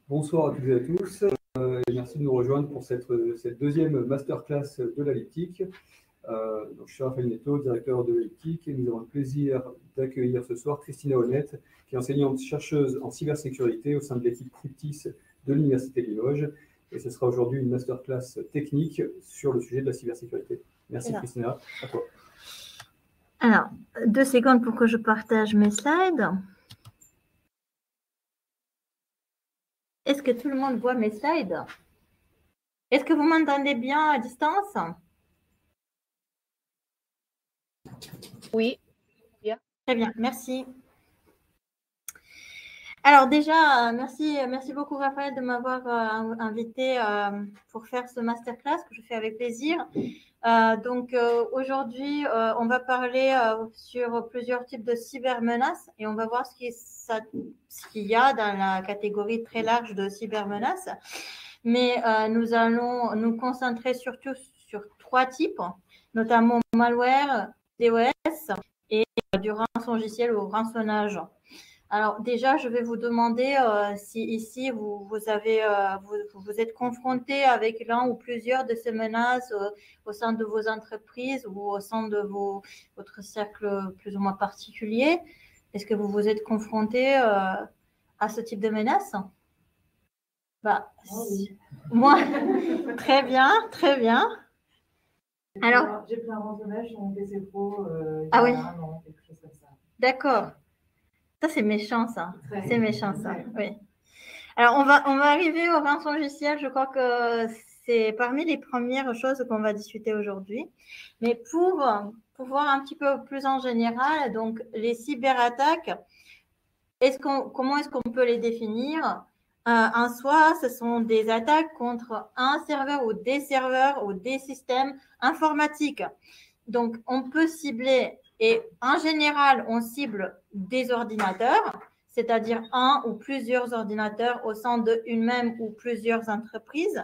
Bonsoir à toutes et à tous, et merci de nous rejoindre pour cette deuxième masterclass de l'elliptique. Donc, je suis Raphaël Netto, directeur de l'elliptique, et nous avons le plaisir d'accueillir ce soir Christina Honnête, qui est enseignante-chercheuse en cybersécurité au sein de l'équipe Cryptis de l'Université de Limoges. Et ce sera aujourd'hui une masterclass technique sur le sujet de la cybersécurité. Merci Christina, à toi. Alors, 2 secondes pour que je partage mes slides. Est-ce que tout le monde voit mes slides? Est-ce que vous m'entendez bien à distance? Oui. Bien. Très bien, merci. Alors déjà, merci beaucoup Raphaël de m'avoir invité pour faire ce masterclass que je fais avec plaisir. Aujourd'hui, on va parler sur plusieurs types de cybermenaces et on va voir ce qu'il y a dans la catégorie très large de cybermenaces. Mais nous allons nous concentrer surtout sur 3 types, notamment malware, DOS et du rançongiciel ou rançonnage. Alors déjà, je vais vous demander si ici vous êtes confronté avec l'un ou plusieurs de ces menaces au sein de vos entreprises ou au sein de votre cercle plus ou moins particulier. Est-ce que vous vous êtes confronté à ce type de menace? Oui. Moi, très bien, très bien. Alors, j'ai pris un rançonnage sur mon PC Pro il y a a oui. un an, quelque chose comme ça. D'accord. Ça, c'est méchant, ça. C'est méchant, ça. Très. Oui. Alors, on va arriver au rançongiciel. Je crois que c'est parmi les premières choses qu'on va discuter aujourd'hui. Mais pour voir un petit peu plus en général, donc les cyberattaques, comment est-ce qu'on peut les définir? En soi, ce sont des attaques contre un serveur ou des systèmes informatiques. Donc, on peut cibler, et en général, on cible des ordinateurs, c'est-à-dire un ou plusieurs ordinateurs au sein d'une même ou plusieurs entreprises.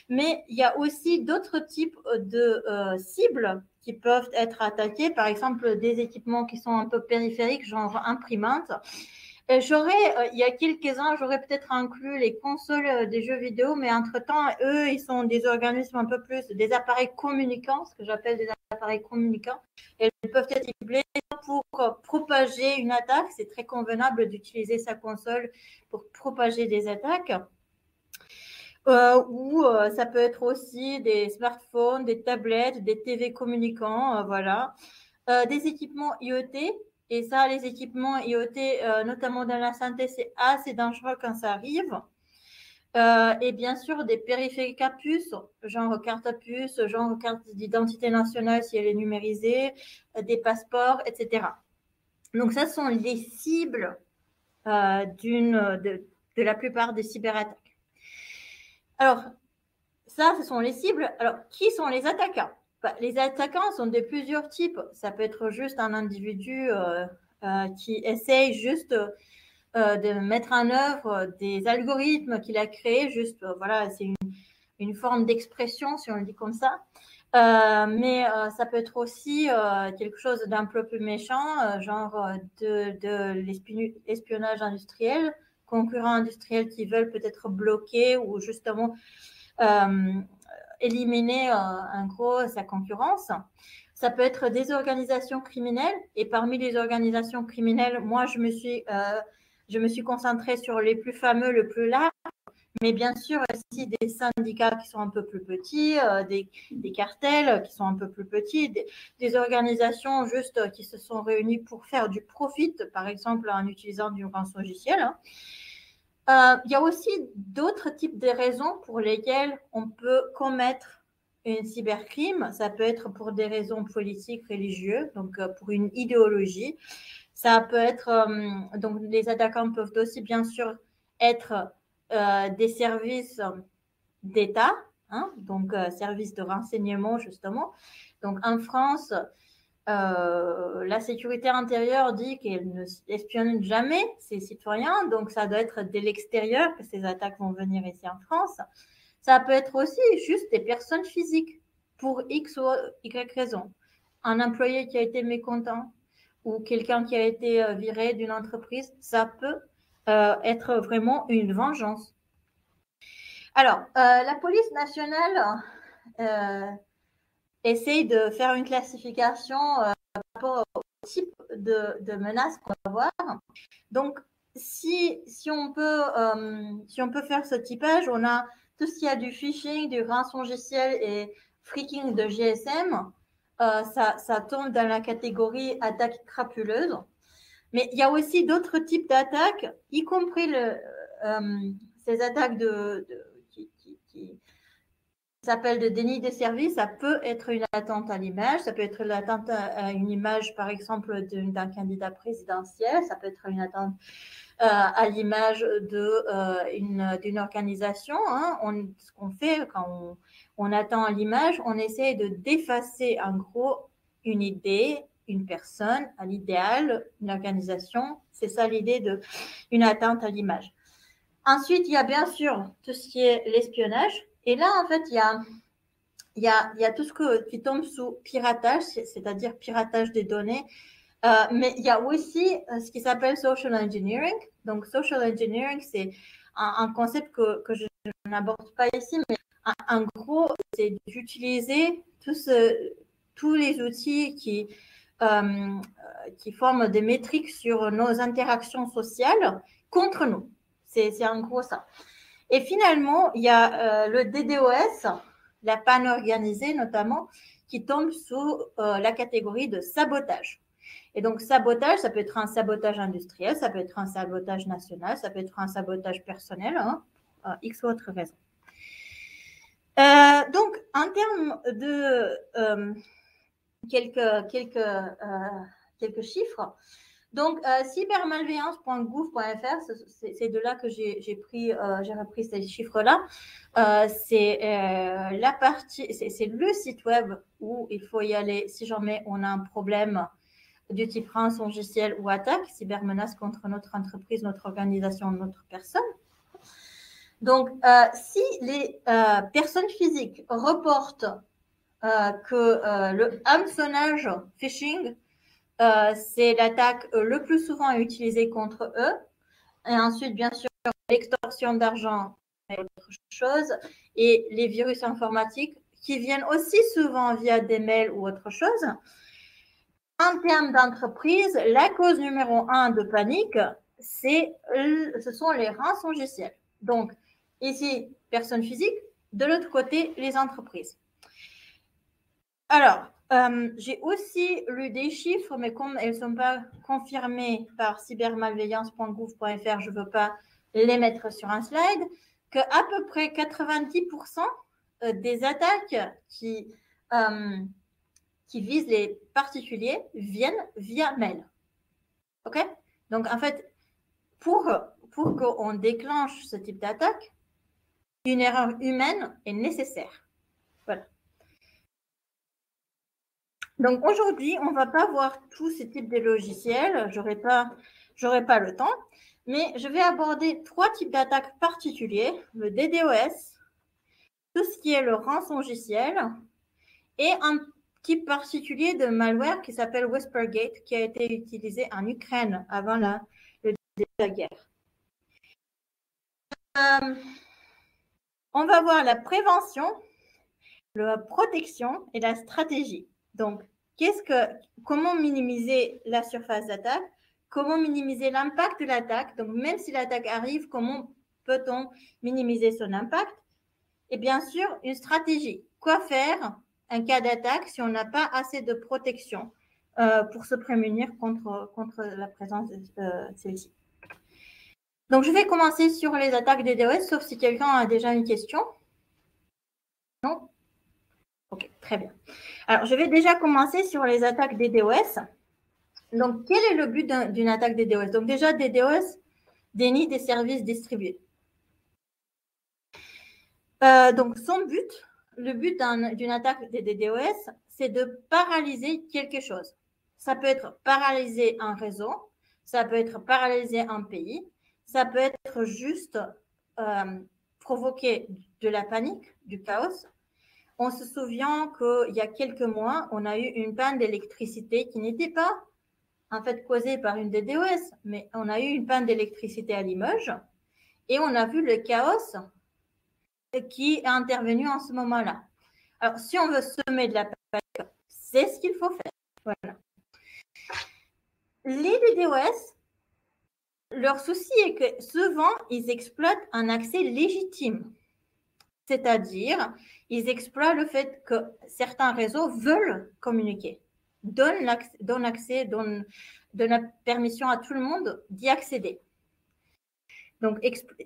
Mais il y a aussi d'autres types de cibles qui peuvent être attaquées, par exemple des équipements qui sont un peu périphériques, genre imprimantes. Il y a quelques-uns, j'aurais peut-être inclus les consoles des jeux vidéo, mais entre-temps, eux, ils sont des organismes un peu plus, des appareils communicants, ce que j'appelle des appareils communicants. Et ils peuvent être ciblés pour propager une attaque. C'est très convenable d'utiliser sa console pour propager des attaques. Ou ça peut être aussi des smartphones, des tablettes, des TV communicants, voilà. Des équipements IoT. Et ça, les équipements IoT, notamment dans la santé, c'est assez dangereux quand ça arrive. Et bien sûr, des périphériques à puce, genre carte à puce, genre carte d'identité nationale si elle est numérisée, des passeports, etc. Donc, ça sont les cibles de la plupart des cyberattaques. Alors, ça, ce sont les cibles. Alors, qui sont les attaquants? Les attaquants sont de plusieurs types. Ça peut être juste un individu qui essaye juste de mettre en œuvre des algorithmes qu'il a créés. Juste, voilà, c'est une forme d'expression, si on le dit comme ça. Mais ça peut être aussi quelque chose d'un peu plus méchant, genre de l'espionnage industriel, concurrents industriels qui veulent peut-être bloquer ou justement éliminer en gros sa concurrence. Ça peut être des organisations criminelles et parmi les organisations criminelles, moi je me suis concentrée sur les plus fameux, le plus large, mais bien sûr aussi des syndicats qui sont un peu plus petits, des cartels qui sont un peu plus petits, des organisations juste qui se sont réunies pour faire du profit, par exemple en utilisant du rançongiciel. Il y a aussi d'autres types de raisons pour lesquelles on peut commettre une cybercrime. Ça peut être pour des raisons politiques, religieuses, donc pour une idéologie. Ça peut être, donc les attaquants peuvent aussi bien sûr être des services d'État, hein, donc services de renseignement justement. Donc en France, la sécurité intérieure dit qu'elle ne espionne jamais ses citoyens, donc ça doit être de l'extérieur que ces attaques vont venir ici en France. Ça peut être aussi juste des personnes physiques pour X ou Y raison. Un employé qui a été mécontent ou quelqu'un qui a été viré d'une entreprise, ça peut être vraiment une vengeance. Alors, la police nationale essaye de faire une classification par rapport au type de menaces qu'on va avoir. Donc, si on peut faire ce typage, on a tout ce qui a du phishing, du rançongiciel et freaking de GSM. Ça tombe dans la catégorie attaque crapuleuse. Mais il y a aussi d'autres types d'attaques, y compris ces attaques qui s'appellent de déni de service. Ça peut être une atteinte à l'image, ça peut être l'atteinte à une image, par exemple, d'un candidat présidentiel, ça peut être une atteinte à l'image d'une organisation. Hein. Ce qu'on fait quand on attend l'image, on essaie de d'effacer en gros une idée, une personne, à l'idéal, une organisation. C'est ça l'idée d'une atteinte à l'image. Ensuite, il y a bien sûr tout ce qui est l'espionnage. Et là, en fait, il y a tout ce qui tombe sous piratage, c'est-à-dire piratage des données. Mais il y a aussi ce qui s'appelle social engineering. Donc, social engineering, c'est un concept que je n'aborde pas ici, mais en gros, c'est d'utiliser tous les outils qui forment des métriques sur nos interactions sociales contre nous. C'est en gros ça. Et finalement, il y a le DDoS, la panne organisée notamment, qui tombe sous la catégorie de sabotage. Et donc, sabotage, ça peut être un sabotage industriel, ça peut être un sabotage national, ça peut être un sabotage personnel, hein, X autres raisons. Donc, en termes de quelques chiffres, donc cybermalveillance.gouv.fr, c'est de là que j'ai repris ces chiffres-là. C'est la partie, c'est le site web où il faut y aller si jamais on a un problème du type rançongiciel ou attaque, cybermenace contre notre entreprise, notre organisation, notre personne. Donc, si les personnes physiques reportent que le hameçonnage phishing, c'est l'attaque le plus souvent utilisée contre eux, et ensuite, bien sûr, l'extorsion d'argent et autre chose, et les virus informatiques qui viennent aussi souvent via des mails ou autre chose. En termes d'entreprise, la cause numéro 1 de panique, ce sont les rançongiciels. Donc, ici, personnes physiques, de l'autre côté, les entreprises. Alors, j'ai aussi lu des chiffres, mais comme elles ne sont pas confirmées par cybermalveillance.gouv.fr, je ne veux pas les mettre sur un slide, qu'à peu près 90% des attaques qui visent les particuliers viennent via mail. OK? Donc, en fait, pour qu'on déclenche ce type d'attaque, une erreur humaine est nécessaire. Voilà. Donc, aujourd'hui, on ne va pas voir tous ces types de logiciels. J'aurai pas le temps. Mais je vais aborder 3 types d'attaques particuliers. Le DDoS, tout ce qui est le rançongiciel et un type particulier de malware qui s'appelle Whispergate, qui a été utilisé en Ukraine avant le début de la guerre. On va voir la prévention, la protection et la stratégie. Donc, comment minimiser la surface d'attaque? Comment minimiser l'impact de l'attaque? Donc, même si l'attaque arrive, comment peut-on minimiser son impact? Et bien sûr, une stratégie. Quoi faire en cas d'attaque si on n'a pas assez de protection pour se prémunir contre la présence de celle-ci? Donc, je vais commencer sur les attaques DDoS, sauf si quelqu'un a déjà une question. Non? Ok, très bien. Alors, je vais déjà commencer sur les attaques DDoS. Donc, quel est le but d'une attaque DDoS? Donc, déjà, DDoS, déni des services distribués. Donc, le but d'une attaque de DDoS, c'est de paralyser quelque chose. Ça peut être paralyser un réseau, ça peut être paralyser un pays, ça peut être juste provoquer de la panique, du chaos. On se souvient qu'il y a quelques mois, on a eu une panne d'électricité qui n'était pas en fait causée par une DDoS, mais on a eu une panne d'électricité à Limoges et on a vu le chaos qui est intervenu en ce moment-là. Alors, si on veut semer de la panique, c'est ce qu'il faut faire. Voilà. Les DDoS, leur souci est que souvent, ils exploitent un accès légitime. C'est-à-dire, ils exploitent le fait que certains réseaux veulent communiquer, donnent la permission à tout le monde d'y accéder. Donc,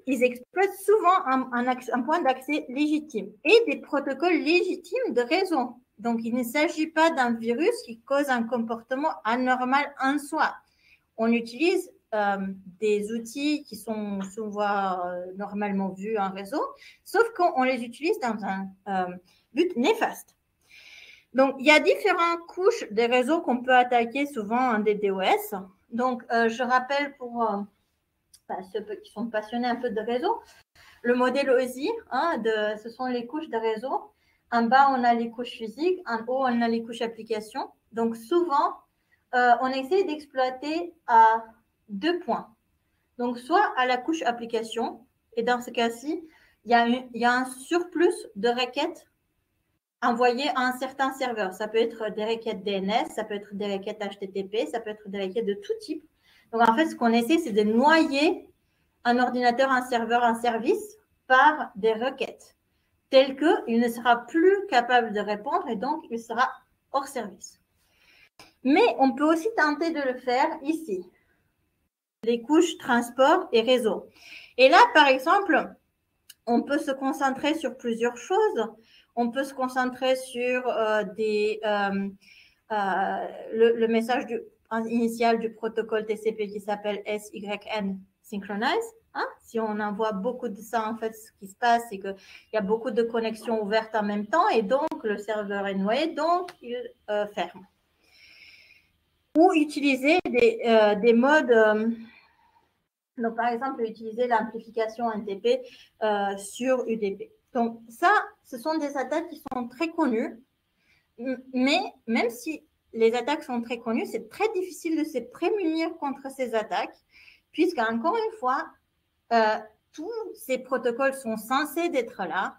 ils exploitent souvent un point d'accès légitime et des protocoles légitimes de réseau. Donc, il ne s'agit pas d'un virus qui cause un comportement anormal en soi. On utilise des outils qui sont souvent normalement vus en réseau, sauf qu'on les utilise dans un but néfaste. Donc, il y a différentes couches des réseaux qu'on peut attaquer souvent en DDoS. Donc, je rappelle pour ceux qui sont passionnés un peu de réseau, le modèle OSI, ce sont les couches de réseau. En bas, on a les couches physiques. En haut, on a les couches applications. Donc, souvent, on essaie d'exploiter à 2 points. Donc, soit à la couche application, et dans ce cas-ci, il y a un surplus de requêtes envoyées à un certain serveur. Ça peut être des requêtes DNS, ça peut être des requêtes HTTP, ça peut être des requêtes de tout type. Donc, en fait, ce qu'on essaie, c'est de noyer un ordinateur, un serveur, un service par des requêtes, telles qu'il ne sera plus capable de répondre et donc il sera hors service. Mais on peut aussi tenter de le faire ici, les couches transport et réseau. Et là, par exemple, on peut se concentrer sur plusieurs choses. On peut se concentrer sur le message initial du protocole TCP qui s'appelle SYN Synchronize. Si on envoie beaucoup de ça, en fait, ce qui se passe, c'est qu'il y a beaucoup de connexions ouvertes en même temps et donc le serveur est noyé, donc il ferme. Ou utiliser des modes, donc par exemple, utiliser l'amplification NTP sur UDP. Donc ça, ce sont des attaques qui sont très connues, mais même si les attaques sont très connues, c'est très difficile de se prémunir contre ces attaques, puisqu'encore une fois, tous ces protocoles sont censés d'être là,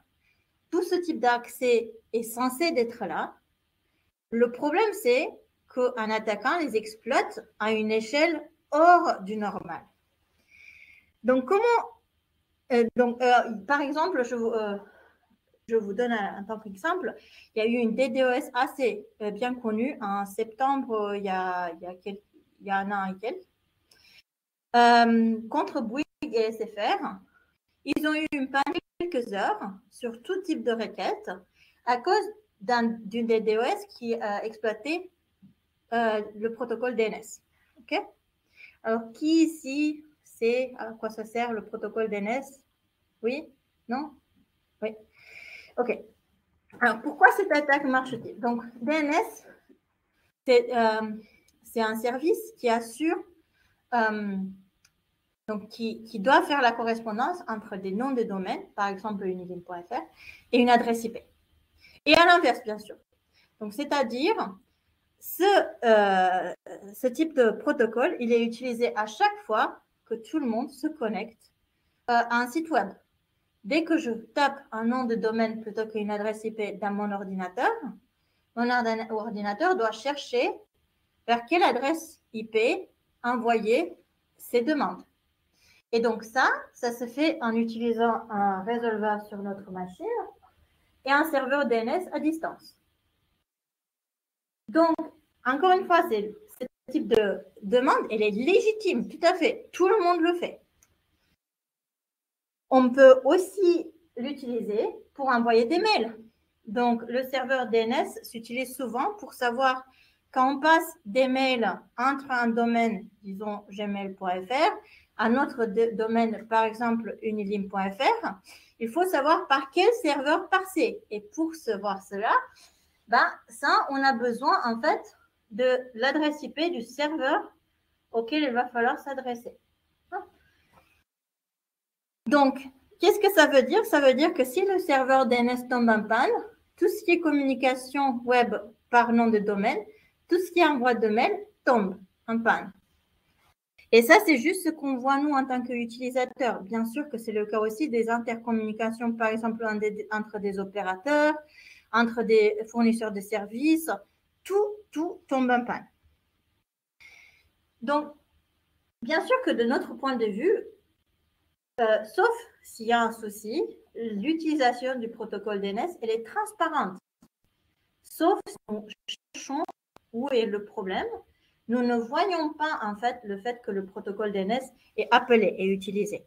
tout ce type d'accès est censé d'être là. Le problème, c'est qu'un attaquant les exploite à une échelle hors du normal. Donc, par exemple, je vous donne un tant qu'exemple. Il y a eu une DDoS assez bien connue en septembre, il y a un an et quelques, contre Bouygues et SFR. Ils ont eu une panne de quelques heures sur tout type de requête à cause d'une DDoS qui exploitait le protocole DNS. OK? Alors, qui ici sait à quoi ça sert le protocole DNS? Oui? Non? Oui. OK. Alors, pourquoi cette attaque marche-t-il? Donc, DNS, c'est un service qui assure, donc qui doit faire la correspondance entre des noms de domaine, par exemple unilim.fr, et une adresse IP. Et à l'inverse, bien sûr. Donc, c'est-à-dire, ce type de protocole, il est utilisé à chaque fois que tout le monde se connecte à un site web. Dès que je tape un nom de domaine plutôt qu'une adresse IP dans mon ordinateur doit chercher vers quelle adresse IP envoyer ces demandes. Et donc ça se fait en utilisant un résolveur sur notre machine et un serveur DNS à distance. Donc, encore une fois, ce type de demande, elle est légitime, tout à fait. Tout le monde le fait. On peut aussi l'utiliser pour envoyer des mails. Donc, le serveur DNS s'utilise souvent pour savoir quand on passe des mails entre un domaine, disons gmail.fr, un autre domaine, par exemple unilim.fr, il faut savoir par quel serveur passer. Et pour savoir cela, ça, on a besoin en fait de l'adresse IP du serveur auquel il va falloir s'adresser. Donc, qu'est-ce que ça veut dire? Ça veut dire que si le serveur DNS tombe en panne, tout ce qui est communication web par nom de domaine, tout ce qui est envoi de mail tombe en panne. Et ça, c'est juste ce qu'on voit nous en tant qu'utilisateurs. Bien sûr que c'est le cas aussi des intercommunications, par exemple, entre des opérateurs, entre des fournisseurs de services. Tout tombe en panne. Donc, bien sûr que de notre point de vue, sauf s'il y a un souci, l'utilisation du protocole DNS, elle est transparente. Sauf si nous cherchons où est le problème, nous ne voyons pas en fait le fait que le protocole DNS est appelé et utilisé.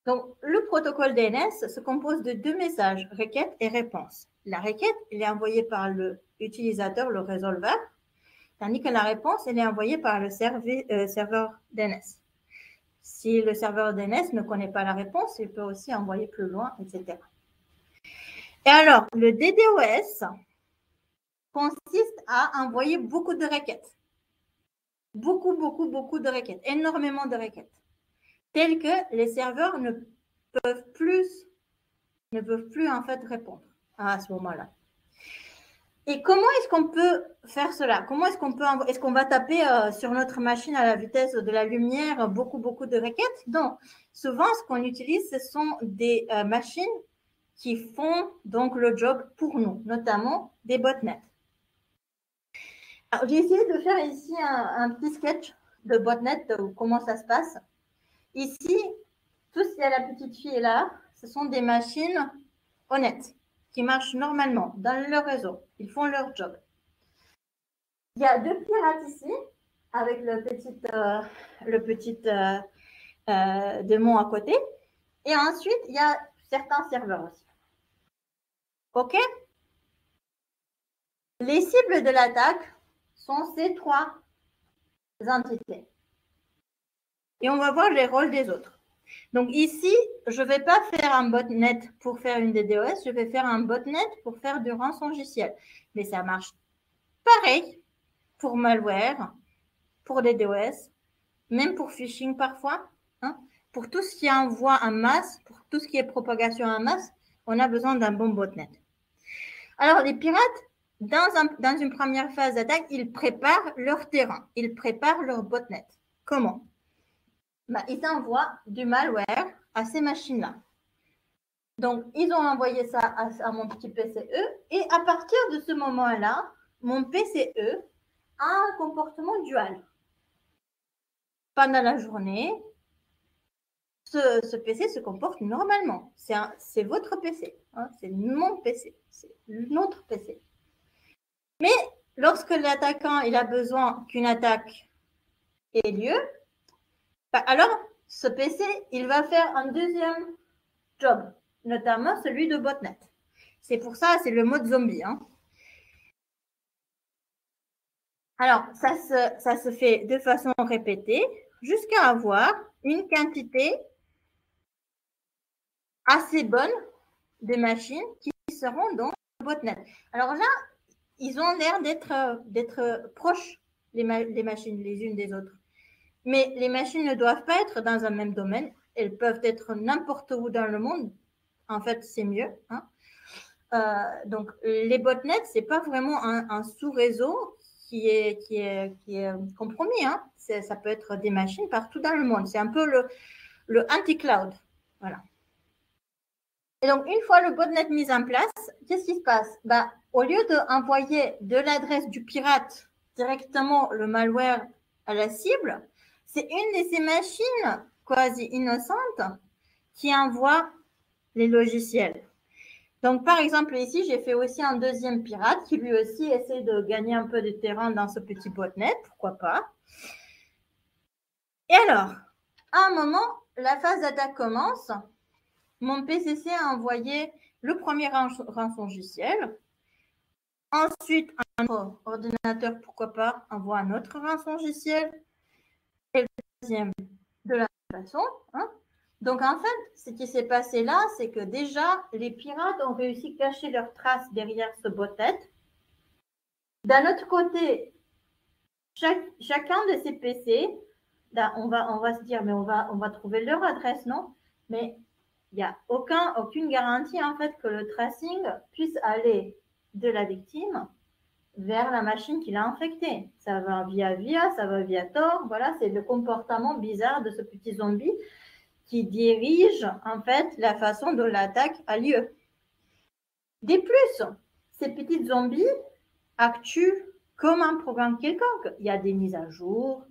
Donc, le protocole DNS se compose de deux messages, requête et réponse. La requête, elle est envoyée par l'utilisateur, le résolveur, tandis que la réponse, elle est envoyée par le serveur DNS. Si le serveur DNS ne connaît pas la réponse, il peut aussi envoyer plus loin, etc. Et alors, le DDoS consiste à envoyer beaucoup de requêtes. Beaucoup de requêtes, énormément de requêtes, telles que les serveurs ne peuvent plus en fait répondre à ce moment-là. Et comment est-ce qu'on peut faire cela? Comment est-ce qu'on va taper sur notre machine à la vitesse de la lumière beaucoup de requêtes? Non. Souvent, ce qu'on utilise, ce sont des machines qui font donc le job pour nous, notamment des botnets. Alors, j'ai essayé de faire ici un petit sketch de botnet, de comment ça se passe. Ici, tout ce qu'il y a la petite fille là, ce sont des machines honnêtes qui marchent normalement dans leur réseau. Ils font leur job. Il y a deux pirates ici, avec le petit démon à côté. Et ensuite, il y a certains serveurs aussi. OK? Les cibles de l'attaque sont ces trois entités. Et on va voir les rôles des autres. Donc ici, je ne vais pas faire un botnet pour faire une DDoS, je vais faire un botnet pour faire du rançongiciel. Mais ça marche pareil pour malware, pour DDoS, même pour phishing parfois. Hein. Pour tout ce qui envoie en masse, pour tout ce qui est propagation en masse, on a besoin d'un bon botnet. Alors les pirates, dans une première phase d'attaque, ils préparent leur terrain, ils préparent leur botnet. Comment? Ils envoient du malware à ces machines-là. Donc, ils ont envoyé ça à mon petit PCE et à partir de ce moment-là, mon PCE a un comportement dual. Pendant la journée, ce PC se comporte normalement. C'est votre PC, hein, c'est mon PC, c'est notre PC. Mais lorsque l'attaquant il a besoin qu'une attaque ait lieu, alors ce PC, il va faire un deuxième job, notamment celui de botnet. C'est pour ça, c'est le mode zombie. Hein. Alors, ça se fait de façon répétée jusqu'à avoir une quantité assez bonne de machines qui seront dans le botnet. Alors là, ils ont l'air d'être proches, les machines, les unes des autres. Mais les machines ne doivent pas être dans un même domaine. Elles peuvent être n'importe où dans le monde. En fait, c'est mieux. Hein. Donc, les botnets, ce n'est pas vraiment un sous-réseau qui est compromis. Hein. Ça peut être des machines partout dans le monde. C'est un peu le anti-cloud. Voilà. Et donc, une fois le botnet mis en place, qu'est-ce qui se passe? Au lieu d'envoyer de l'adresse du pirate directement le malware à la cible, c'est une de ces machines quasi innocentes qui envoie les logiciels. Donc, par exemple, ici, j'ai fait aussi un deuxième pirate qui lui aussi essaie de gagner un peu de terrain dans ce petit botnet, pourquoi pas. Et alors, à un moment, la phase d'attaque commence. Mon PCC a envoyé le premier rançongiciel. Ensuite, un autre ordinateur, pourquoi pas, envoie un autre rançongiciel. Et le deuxième de la même façon. Hein. Donc, en fait, ce qui s'est passé là, c'est que déjà, les pirates ont réussi à cacher leurs traces derrière ce botnet. D'un autre côté, chacun de ces PC, là, on va se dire, mais on va trouver leur adresse, non? Mais il n'y a aucune garantie, en fait, que le tracing puisse aller de la victime vers la machine qui l'a infecté. Ça va via, ça va via Tor. Voilà, c'est le comportement bizarre de ce petit zombie qui dirige en fait la façon dont l'attaque a lieu. De plus, ces petits zombies actuent comme un programme quelconque. Il y a des mises à jour,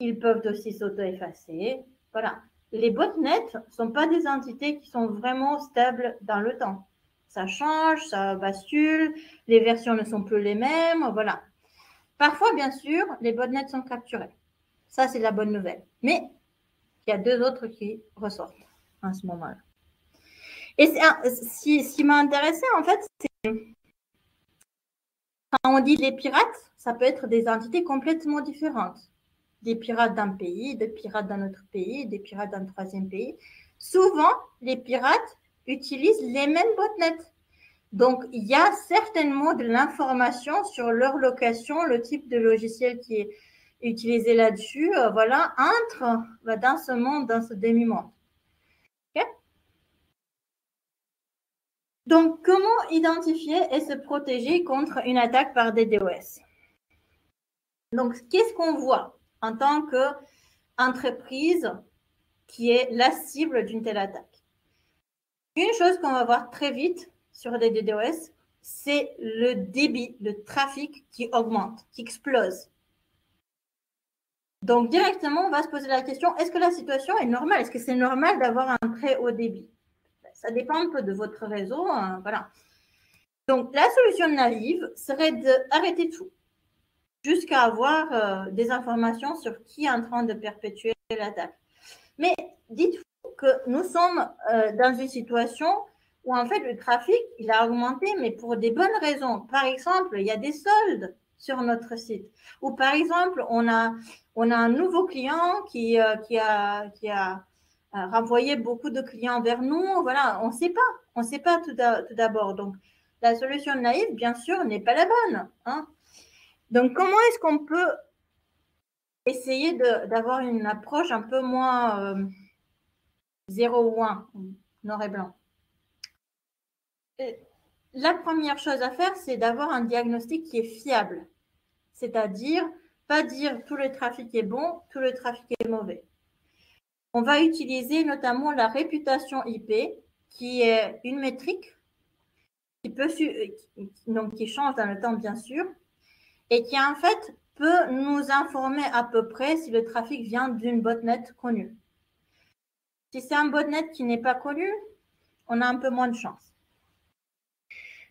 ils peuvent aussi s'auto-effacer. Voilà. Les botnets ne sont pas des entités qui sont vraiment stables dans le temps. Ça change, ça bascule, les versions ne sont plus les mêmes, voilà. Parfois, bien sûr, les botnets sont capturés. Ça, c'est la bonne nouvelle. Mais il y a deux autres qui ressortent à ce moment-là. Et ce qui m'a intéressé, en fait, c'est quand on dit les pirates, ça peut être des entités complètement différentes. Des pirates d'un pays, des pirates d'un autre pays, des pirates d'un troisième pays. Souvent, les pirates utilisent les mêmes botnets. Donc, il y a certainement de l'information sur leur location, le type de logiciel qui est utilisé là-dessus, voilà, entre dans ce monde, dans ce demi-monde. Okay? Donc, comment identifier et se protéger contre une attaque par des DOS? Donc, qu'est-ce qu'on voit en tant qu'entreprise qui est la cible d'une telle attaque? Une chose qu'on va voir très vite sur des DDoS, c'est le débit, le trafic qui augmente, qui explose. Donc, directement, on va se poser la question, est-ce que la situation est normale? Est-ce que c'est normal d'avoir un très haut débit? Ça dépend un peu de votre réseau. Hein, voilà. Donc, la solution naïve serait d'arrêter tout jusqu'à avoir des informations sur qui est en train de perpétuer l'attaque. Mais dites-vous que nous sommes dans une situation où en fait le trafic, il a augmenté, mais pour des bonnes raisons. Par exemple, il y a des soldes sur notre site. Ou par exemple, on a un nouveau client qui a renvoyé beaucoup de clients vers nous. Voilà, on ne sait pas tout d'abord. Donc, la solution naïve, bien sûr, n'est pas la bonne. Hein. Donc, comment est-ce qu'on peut essayer d'avoir une approche un peu moins 0 ou 1, noir et blanc? La première chose à faire, c'est d'avoir un diagnostic qui est fiable. C'est-à-dire, pas dire tout le trafic est bon, tout le trafic est mauvais. On va utiliser notamment la réputation IP, qui est une métrique qui change dans le temps, bien sûr, et qui en fait peut nous informer à peu près si le trafic vient d'une botnet connue. Si c'est un botnet qui n'est pas connu, on a un peu moins de chance.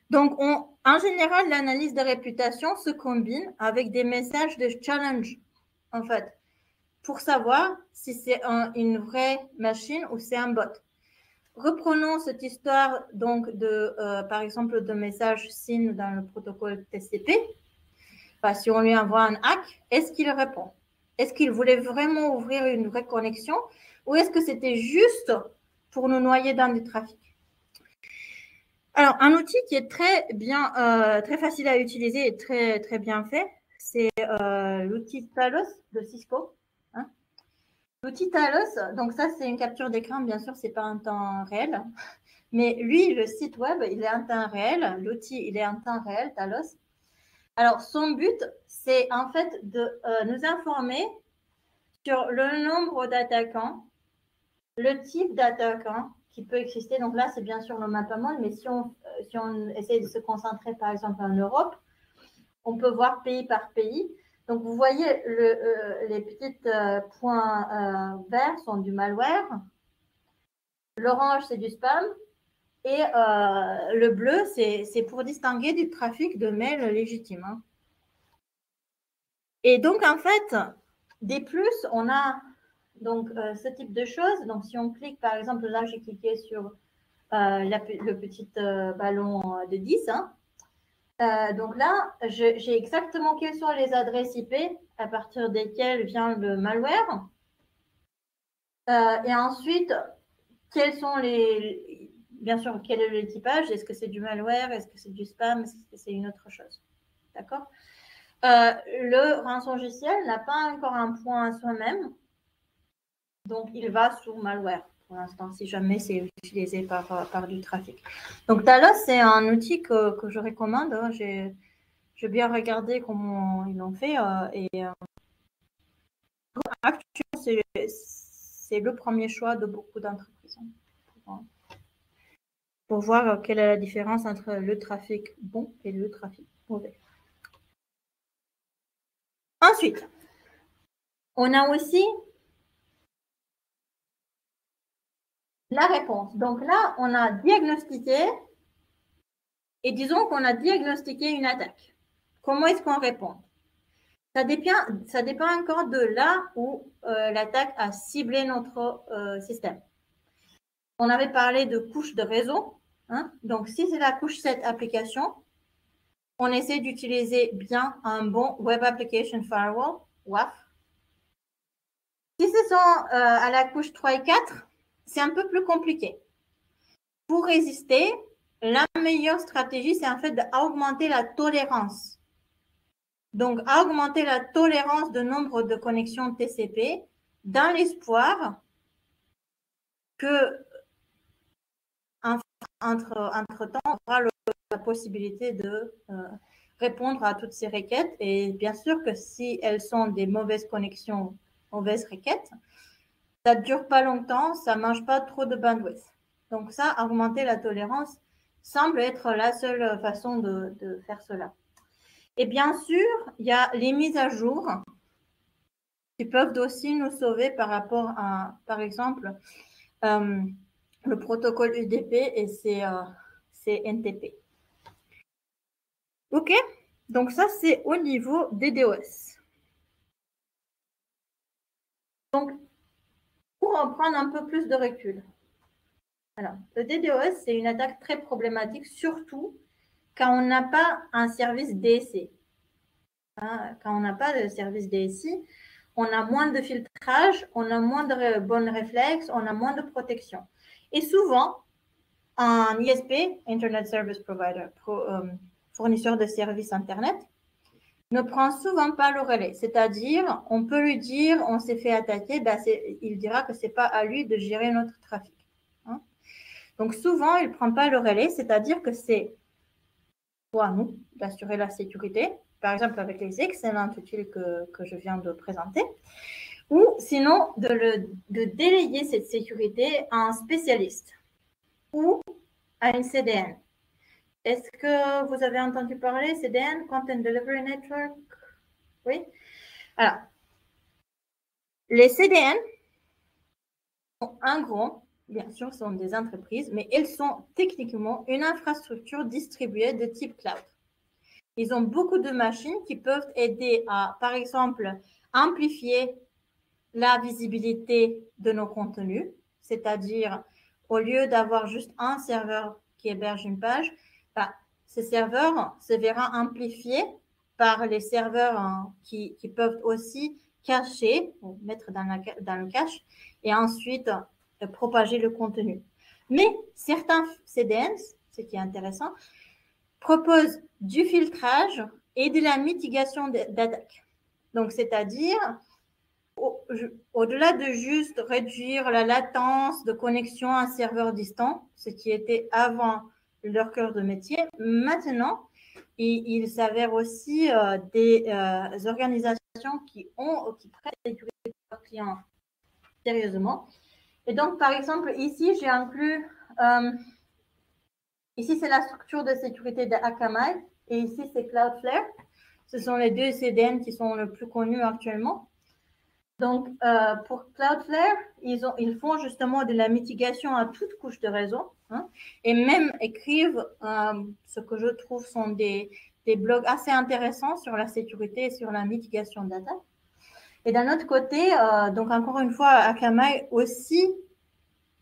Donc, en général, l'analyse de réputation se combine avec des messages de challenge, en fait, pour savoir si c'est une vraie machine ou c'est un bot. Reprenons cette histoire donc par exemple, de message SYN dans le protocole TCP. Si on lui envoie un hack, est-ce qu'il répond? Est-ce qu'il voulait vraiment ouvrir une vraie connexion ou est-ce que c'était juste pour nous noyer dans du trafic? Alors, un outil qui est très facile à utiliser et très, très bien fait, c'est l'outil Talos de Cisco. Hein. L'outil Talos, donc ça, c'est une capture d'écran, bien sûr, c'est pas en temps réel. Mais lui, le site web, il est en temps réel. L'outil, il est en temps réel, Talos. Alors, son but, c'est en fait de nous informer sur le nombre d'attaquants, le type d'attaquant qui peut exister. Donc là, c'est bien sûr le map monde, mais si on essaie de se concentrer, par exemple, en Europe, on peut voir pays par pays. Donc, vous voyez, les petits points verts sont du malware. L'orange, c'est du spam. Et le bleu, c'est pour distinguer du trafic de mails légitimes. Hein. Et donc, en fait, des plus, on a donc ce type de choses. Donc, si on clique, par exemple, là, j'ai cliqué sur le petit ballon de 10. Hein. Donc là, j'ai exactement quelles sont les adresses IP à partir desquelles vient le malware. Et ensuite, quels sont bien sûr, quel est le typage? Est-ce que c'est du malware? Est-ce que c'est du spam? Est-ce que c'est une autre chose? D'accord? Le rançongiciel n'a pas encore un point à soi-même. Donc, il va sous malware pour l'instant, si jamais c'est utilisé par du trafic. Donc, Talos, c'est un outil que je recommande. Hein. Je vais bien regarder comment ils l'ont fait. Actuellement, c'est le premier choix de beaucoup d'entreprises pour voir quelle est la différence entre le trafic bon et le trafic mauvais. Ensuite, on a aussi la réponse. Donc là, on a diagnostiqué et disons qu'on a diagnostiqué une attaque. Comment est-ce qu'on répond? Ça dépend encore de là où l'attaque a ciblé notre système. On avait parlé de couche de réseau. Hein? Donc, si c'est la couche 7 application, on essaie d'utiliser bien un bon Web Application Firewall, WAF. Si ce sont à la couche 3 et 4, c'est un peu plus compliqué. Pour résister, la meilleure stratégie, c'est en fait d'augmenter la tolérance. Donc, augmenter la tolérance de nombre de connexions TCP dans l'espoir que entre-temps, on aura la possibilité de répondre à toutes ces requêtes. Et bien sûr que si elles sont des mauvaises connexions, mauvaises requêtes, ça ne dure pas longtemps, ça ne mange pas trop de bandwidth. Donc ça, augmenter la tolérance semble être la seule façon de faire cela. Et bien sûr, il y a les mises à jour qui peuvent aussi nous sauver par rapport à, par exemple, le protocole UDP et c'est NTP. OK? Donc ça, c'est au niveau des DOS. Donc, pour en prendre un peu plus de recul. Alors, le DDoS, c'est une attaque très problématique, surtout quand on n'a pas un service DSI. Hein, quand on n'a pas de service DSI, on a moins de filtrage, on a moins de bons réflexes, on a moins de protection. Et souvent, un ISP, Internet Service Provider, fournisseur de services Internet, ne prend souvent pas le relais. C'est-à-dire, on peut lui dire, on s'est fait attaquer, ben il dira que ce n'est pas à lui de gérer notre trafic. Hein. Donc, souvent, il ne prend pas le relais, c'est-à-dire que c'est pour nous d'assurer la sécurité, par exemple avec les excellents outils que je viens de présenter, ou sinon de déléguer cette sécurité à un spécialiste ou à une CDN. Est-ce que vous avez entendu parler CDN, Content Delivery Network? Oui. Alors, les CDN sont un gros, bien sûr, sont des entreprises, mais elles sont techniquement une infrastructure distribuée de type cloud. Ils ont beaucoup de machines qui peuvent aider à, par exemple, amplifier la visibilité de nos contenus, c'est-à-dire au lieu d'avoir juste un serveur qui héberge une page, bah, ce serveur se verra amplifié par les serveurs qui peuvent aussi cacher, ou mettre dans le cache, et ensuite propager le contenu. Mais certains CDN, ce qui est intéressant, proposent du filtrage et de la mitigation d'attaque. Donc, c'est-à-dire, au-delà de juste réduire la latence de connexion à un serveur distant, ce qui était avant leur cœur de métier, maintenant, il s'avère aussi des organisations qui prennent la sécurité de leurs clients sérieusement. Et donc, par exemple, ici, j'ai inclus, ici, c'est la structure de sécurité d'Akamai, et ici, c'est Cloudflare. Ce sont les deux CDN qui sont le plus connus actuellement. Donc, pour Cloudflare, ils font justement de la mitigation à toute couche de réseau, hein, et même écrivent ce que je trouve sont des blogs assez intéressants sur la sécurité et sur la mitigation d'attaque. Et d'un autre côté, donc encore une fois, Akamai aussi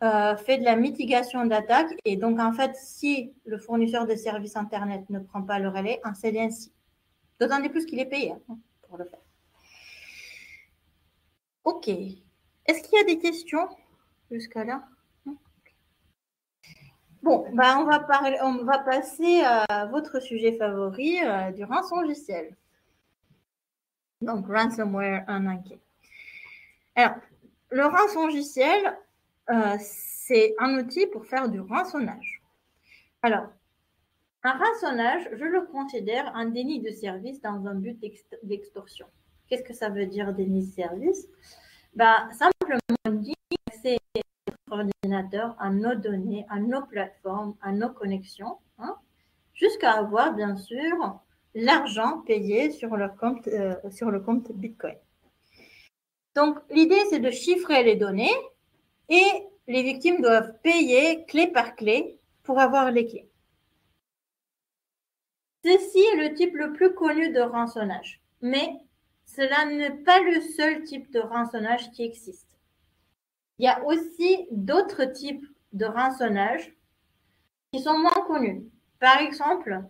fait de la mitigation d'attaque. Et donc, en fait, si le fournisseur de services Internet ne prend pas le relais, un CDN si. D'autant plus qu'il est payé pour le faire. OK. Est-ce qu'il y a des questions jusqu'à là? Bon, ben on va passer à votre sujet favori du rançongiciel. Donc, ransomware unhacked. Alors, le rançongiciel, c'est un outil pour faire du rançonnage. Alors, Un rançonnage, je le considère un déni de service dans un but d'extorsion. Qu'est-ce que ça veut dire déni de service? Simplement, on dit accès à notre ordinateur, à nos données, à nos plateformes, à nos connexions, hein, jusqu'à avoir, bien sûr, l'argent payé sur le compte Bitcoin. Donc, l'idée, c'est de chiffrer les données et les victimes doivent payer clé par clé pour avoir les clés. Ceci est le type le plus connu de rançonnage, mais cela n'est pas le seul type de rançonnage qui existe. Il y a aussi d'autres types de rançonnage qui sont moins connus. Par exemple,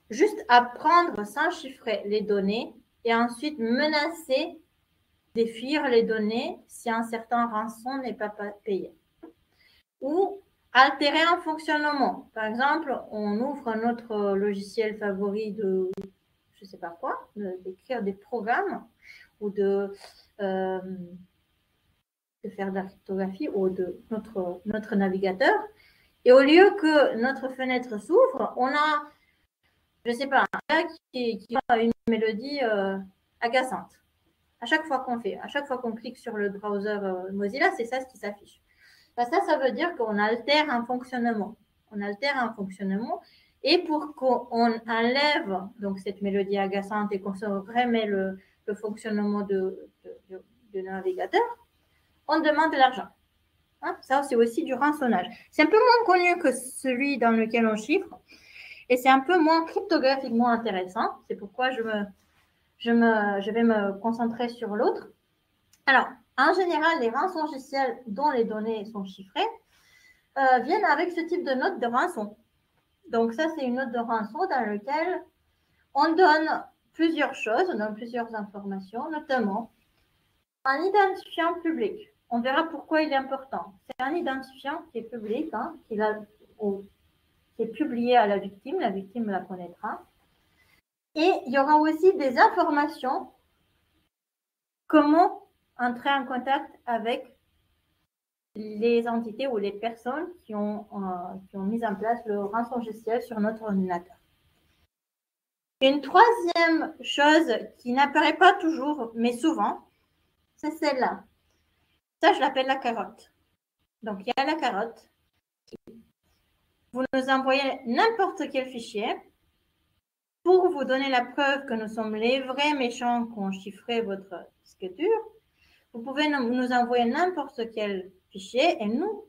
juste apprendre sans chiffrer les données et ensuite menacer de fuir les données si un certain rançon n'est pas payé. Ou altérer un fonctionnement. Par exemple, on ouvre notre logiciel favori de, je ne sais pas quoi, d'écrire des programmes ou de faire de la cryptographie ou de notre navigateur. Et au lieu que notre fenêtre s'ouvre, on a, je ne sais pas, un gars qui a une mélodie agaçante. À chaque fois qu'on clique sur le browser Mozilla, c'est ça ce qui s'affiche. Ça veut dire qu'on altère un fonctionnement. On altère un fonctionnement. Et pour qu'on enlève donc, cette mélodie agaçante et qu'on se remet le fonctionnement du navigateur, on demande de l'argent. Hein, ça, c'est aussi du rançonnage. C'est un peu moins connu que celui dans lequel on chiffre. Et c'est un peu moins cryptographiquement intéressant. C'est pourquoi je vais me concentrer sur l'autre. Alors, en général, les rançongiciels dont les données sont chiffrées viennent avec ce type de note de rançon. Donc, ça, c'est une note de rançon dans laquelle on donne plusieurs choses, on donne plusieurs informations, notamment un identifiant public. On verra pourquoi il est important. C'est un identifiant qui est public, hein, qui est publié à la victime la connaîtra. Et il y aura aussi des informations, comment entrer en contact avec les entités ou les personnes qui ont mis en place le rançongiciel sur notre ordinateur. Une troisième chose qui n'apparaît pas toujours, mais souvent, c'est celle-là. Ça, je l'appelle la carotte. Donc, il y a la carotte. Vous nous envoyez n'importe quel fichier pour vous donner la preuve que nous sommes les vrais méchants qui ont chiffré votre disque dur. Vous pouvez nous envoyer n'importe quel fichier et nous,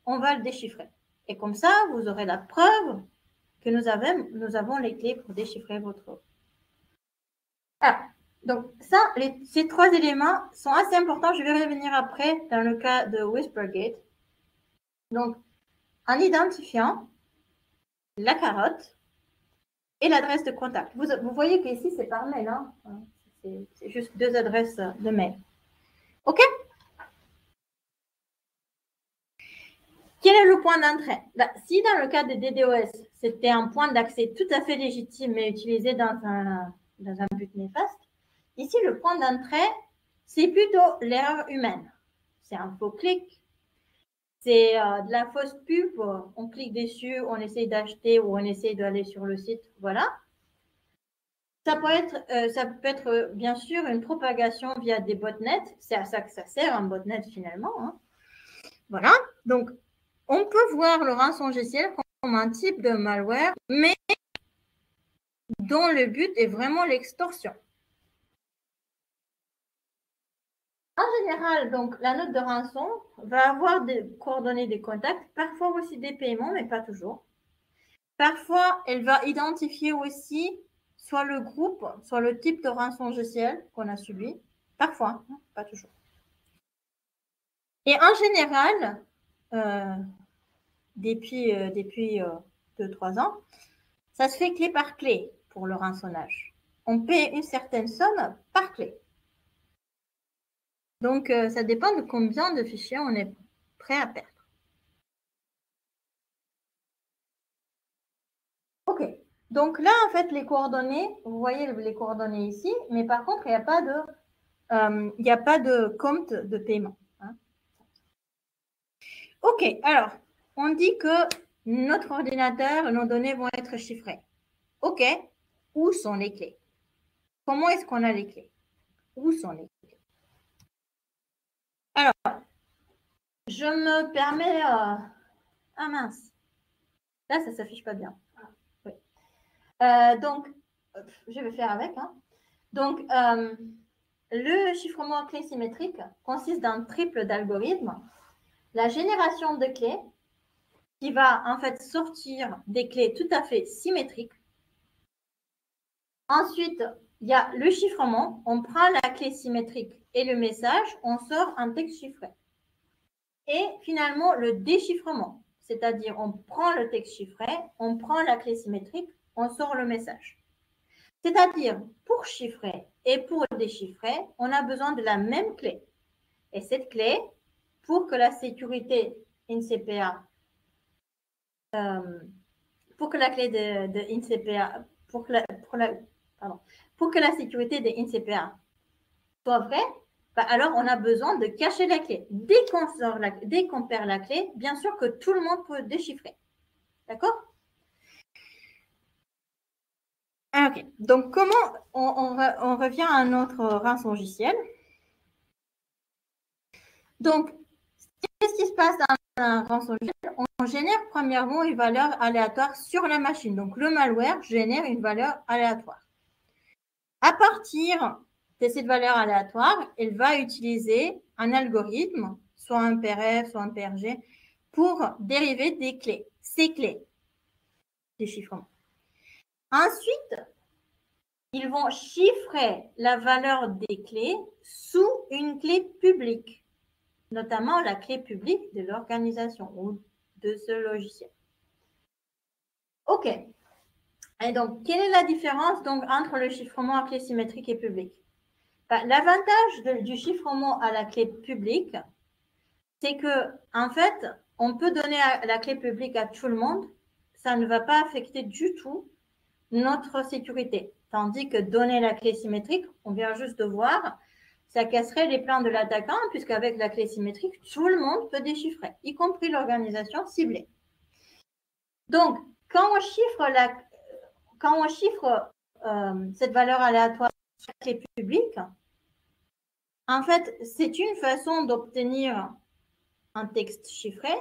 on va le déchiffrer. Et comme ça, vous aurez la preuve que nous avons les clés pour déchiffrer votre... Ah, donc ça, ces trois éléments sont assez importants. Je vais revenir après dans le cas de Whispergate. Donc, en identifiant la carotte et l'adresse de contact. Vous voyez qu'ici, c'est par mail. Hein? C'est juste 2 adresses de mail. OK? Quel est le point d'entrée? Si dans le cas de DDoS, c'était un point d'accès tout à fait légitime mais utilisé dans un but néfaste, ici, le point d'entrée, c'est plutôt l'erreur humaine. C'est un faux clic, c'est de la fausse pub, on clique dessus, on essaye d'acheter ou on essaye d'aller sur le site, voilà. Ça peut être bien sûr une propagation via des botnets, c'est à ça que ça sert un botnet finalement. Hein. Voilà, donc on peut voir le rançongiciel comme un type de malware, mais dont le but est vraiment l'extorsion. En général, donc, la note de rançon va avoir des coordonnées des contacts, parfois aussi des paiements, mais pas toujours. Parfois, elle va identifier aussi soit le groupe, soit le type de rançongiciel qu'on a subi. Parfois, hein, pas toujours. Et en général, depuis 2-3 ans, ça se fait clé par clé pour le rançonnage. On paie une certaine somme par clé. Donc, ça dépend de combien de fichiers on est prêt à perdre. OK. Donc là, en fait, les coordonnées, vous voyez les coordonnées ici, mais par contre, il n'y a pas de compte de paiement. Hein. OK. Alors, on dit que notre ordinateur, nos données vont être chiffrées. OK, où sont les clés? Comment est-ce qu'on a les clés? Où sont les clés? Alors, je me permets... Ah mince, là, ça ne s'affiche pas bien. Oui. Donc, je vais faire avec. Hein. Donc, le chiffrement clé symétrique consiste d'un triple d'algorithmes. La génération de clés qui va en fait sortir des clés tout à fait symétriques. Ensuite, il y a le chiffrement. On prend la clé symétrique et le message, on sort un texte chiffré. Et finalement, le déchiffrement, c'est-à-dire on prend le texte chiffré, on prend la clé symétrique, on sort le message. C'est-à-dire, pour chiffrer et pour déchiffrer, on a besoin de la même clé. Et cette clé, pour que la sécurité INCPA, pour que la clé de INCPA, pour que la sécurité de INCPA soit vraie, bah alors on a besoin de cacher la clé. Dès qu'on perd la clé, bien sûr que tout le monde peut déchiffrer. D'accord? Ok. Donc, comment on revient à notre rançongiciel. Donc, qu'est-ce qui se passe dans un rançongiciel? On génère premièrement une valeur aléatoire sur la machine. Donc, le malware génère une valeur aléatoire. À partir de cette valeur aléatoire, elle va utiliser un algorithme, soit un PRF, soit un PRG, pour dériver des clés, ces clés de chiffrement. Ensuite, ils vont chiffrer la valeur des clés sous une clé publique, notamment la clé publique de l'organisation ou de ce logiciel. OK. Et donc, quelle est la différence donc, entre le chiffrement à clé symétrique et publique? L'avantage du chiffrement à la clé publique, c'est que, en fait, on peut donner la clé publique à tout le monde. Ça ne va pas affecter du tout notre sécurité. Tandis que donner la clé symétrique, on vient juste de voir, ça casserait les plans de l'attaquant, puisqu'avec la clé symétrique, tout le monde peut déchiffrer, y compris l'organisation ciblée. Donc, quand on chiffre cette valeur aléatoire sur la clé publique, en fait, c'est une façon d'obtenir un texte chiffré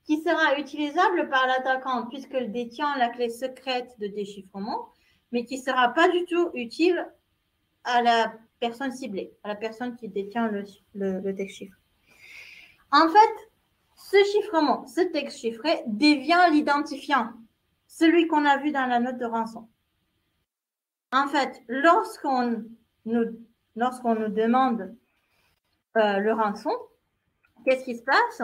qui sera utilisable par l'attaquant puisqu'il détient la clé secrète de déchiffrement, mais qui ne sera pas du tout utile à la personne ciblée, à la personne qui détient le texte chiffré. En fait, ce chiffrement, ce texte chiffré devient l'identifiant, celui qu'on a vu dans la note de rançon. En fait, lorsqu'on nous demande le rançon, qu'est-ce qui se passe?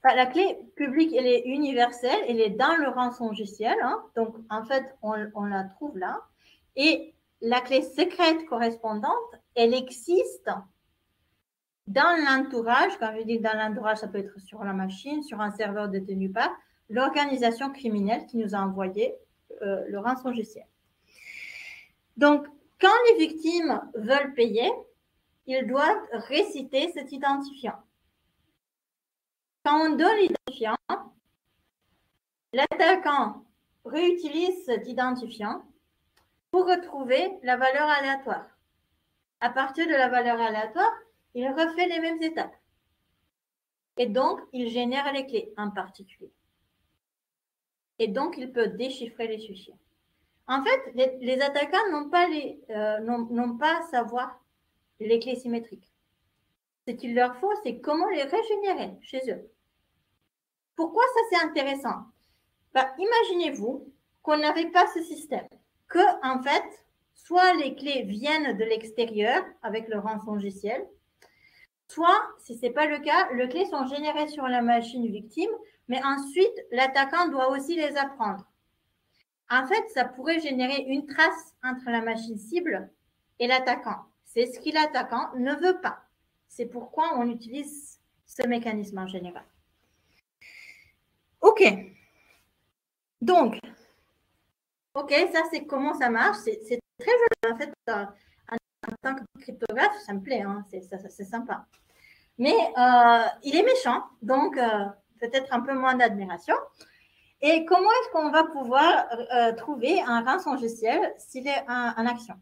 La clé publique, elle est universelle, elle est dans le rançongiciel. Hein, donc, en fait, on la trouve là. Et la clé secrète correspondante, elle existe dans l'entourage. Quand je dis dans l'entourage, ça peut être sur la machine, sur un serveur détenu par l'organisation criminelle qui nous a envoyé le rançongiciel. Donc, quand les victimes veulent payer, ils doivent réciter cet identifiant. Quand on donne l'identifiant, l'attaquant réutilise cet identifiant pour retrouver la valeur aléatoire. À partir de la valeur aléatoire, il refait les mêmes étapes. Et donc, il génère les clés en particulier. Et donc, il peut déchiffrer les fichiers. En fait, les attaquants n'ont pas à savoir les clés symétriques. Ce qu'il leur faut, c'est comment les régénérer chez eux. Pourquoi ça, c'est intéressant? Imaginez-vous qu'on n'avait pas ce système, que, en fait, soit les clés viennent de l'extérieur avec le rançongiciel, soit, si ce n'est pas le cas, les clés sont générées sur la machine victime, mais ensuite, l'attaquant doit aussi les apprendre. En fait, ça pourrait générer une trace entre la machine cible et l'attaquant. C'est ce que l'attaquant ne veut pas. C'est pourquoi on utilise ce mécanisme en général. OK. Donc, OK, ça, c'est comment ça marche. C'est très joli. En fait, en tant que cryptographe, ça me plaît. Hein, c'est sympa. Mais il est méchant, donc peut-être un peu moins d'admiration. Et comment est-ce qu'on va pouvoir trouver un rançongiciel s'il est en action?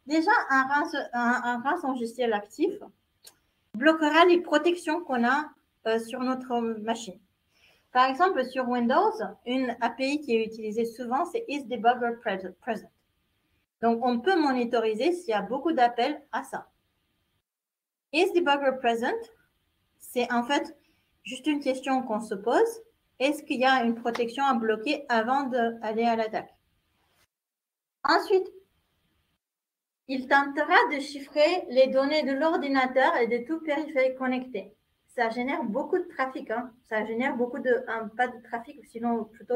Déjà, un rançongiciel actif bloquera les protections qu'on a sur notre machine. Par exemple, sur Windows, une API qui est utilisée souvent, c'est isDebugger Present. Donc, on peut monitoriser s'il y a beaucoup d'appels à ça. isDebugger Present, c'est en fait juste une question qu'on se pose. Est-ce qu'il y a une protection à bloquer avant d'aller à l'attaque? Ensuite, il tentera de chiffrer les données de l'ordinateur et de tout périphérique connecté. Ça génère beaucoup de trafic. Hein. Ça génère beaucoup de, pas de trafic, sinon plutôt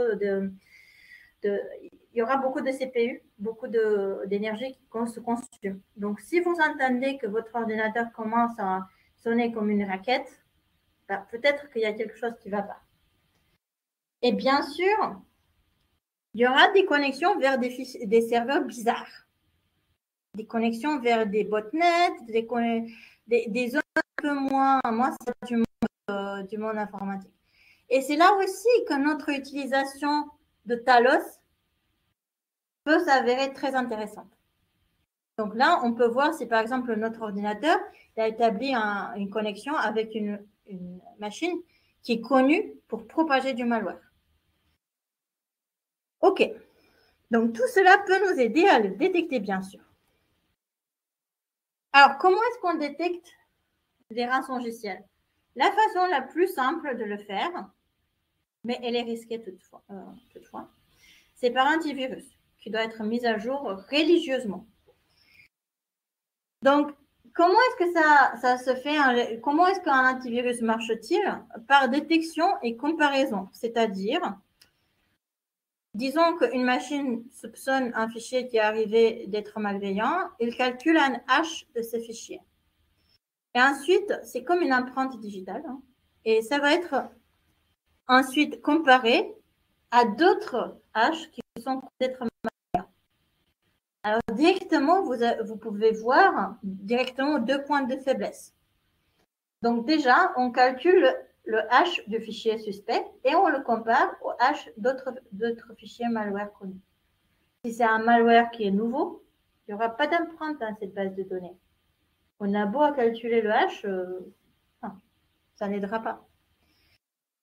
il y aura beaucoup de CPU, beaucoup d'énergie qui se consomme. Donc, si vous entendez que votre ordinateur commence à sonner comme une raquette, peut-être qu'il y a quelque chose qui ne va pas. Et bien sûr, il y aura des connexions vers des serveurs bizarres. Des connexions vers des botnets, des zones un peu moins du monde informatique. Et c'est là aussi que notre utilisation de Talos peut s'avérer très intéressante. Donc là, on peut voir si par exemple notre ordinateur a établi une connexion avec une machine qui est connue pour propager du malware. OK. Donc tout cela peut nous aider à le détecter, bien sûr. Alors, comment est-ce qu'on détecte des rançongiciels? La façon la plus simple de le faire, mais elle est risquée toutefois, c'est par antivirus qui doit être mis à jour religieusement. Donc, comment est-ce que ça se fait? Comment est-ce qu'un antivirus marche-t-il? Par détection et comparaison, c'est-à-dire, disons qu'une machine soupçonne un fichier qui est arrivé d'être malveillant, il calcule un hash de ce fichier. Et ensuite, c'est comme une empreinte digitale, hein, et ça va être ensuite comparé à d'autres hashes qui sont peut-être malveillants. Alors, directement, vous pouvez voir directement 2 points de faiblesse. Donc, déjà, on calcule le hash du fichier suspect et on le compare au hash d'autres fichiers malware connus. Si c'est un malware qui est nouveau, il n'y aura pas d'empreinte dans cette base de données. On a beau à calculer le hash, ça n'aidera pas.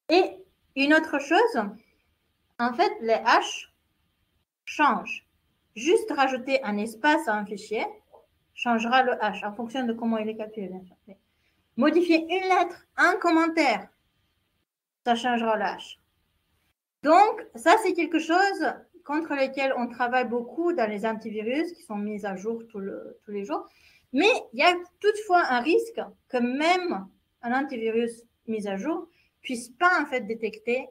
Et une autre chose, en fait, les hashes changent. Juste rajouter un espace à un fichier changera le hash en fonction de comment il est calculé, bien sûr. Mais modifier une lettre, un commentaire, ça changera le hash. Donc, ça, c'est quelque chose contre lequel on travaille beaucoup dans les antivirus qui sont mis à jour tous les jours. Mais il y a toutefois un risque que même un antivirus mis à jour puisse pas en fait détecter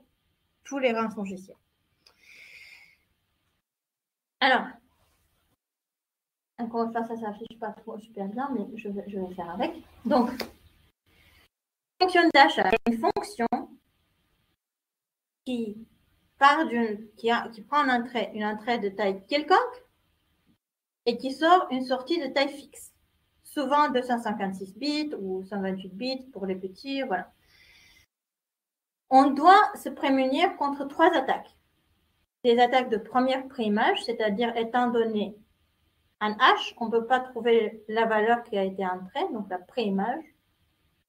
tous les rançongiciels. Alors, encore une fois, ça s'affiche pas trop super bien, mais je vais faire avec. Donc, fonction d'achat, une fonction qui part qui prend une entrée de taille quelconque et qui sort une sortie de taille fixe. Souvent 256 bits ou 128 bits pour les petits, voilà. On doit se prémunir contre 3 attaques. Des attaques de première préimage, c'est-à-dire étant donné un hash, on ne peut pas trouver la valeur qui a été entrée, donc la préimage.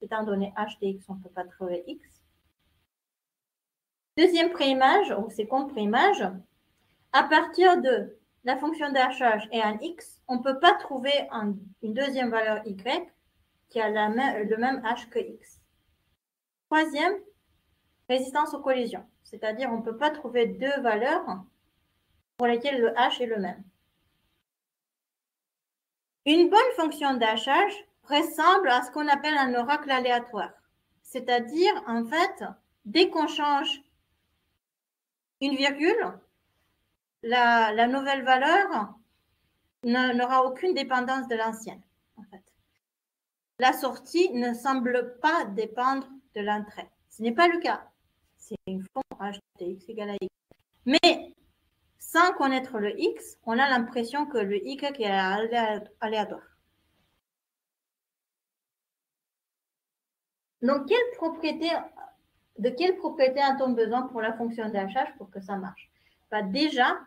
Étant donné h de x, on ne peut pas trouver x. Deuxième préimage, ou seconde préimage, à partir de la fonction d'hachage et un x, on ne peut pas trouver une deuxième valeur y qui a le même h que x. Troisième, résistance aux collisions, c'est-à-dire on ne peut pas trouver 2 valeurs pour lesquelles le h est le même. Une bonne fonction d'hachage ressemble à ce qu'on appelle un oracle aléatoire, c'est-à-dire en fait, dès qu'on change une virgule, la nouvelle valeur n'aura aucune dépendance de l'ancienne. En fait. La sortie ne semble pas dépendre de l'entrée. Ce n'est pas le cas. C'est une fonction h de x égale à x. Mais sans connaître le x, on a l'impression que le y est aléatoire. Donc, quelle propriété de quelle propriété a-t-on besoin pour la fonction de hachage pour que ça marche? Déjà,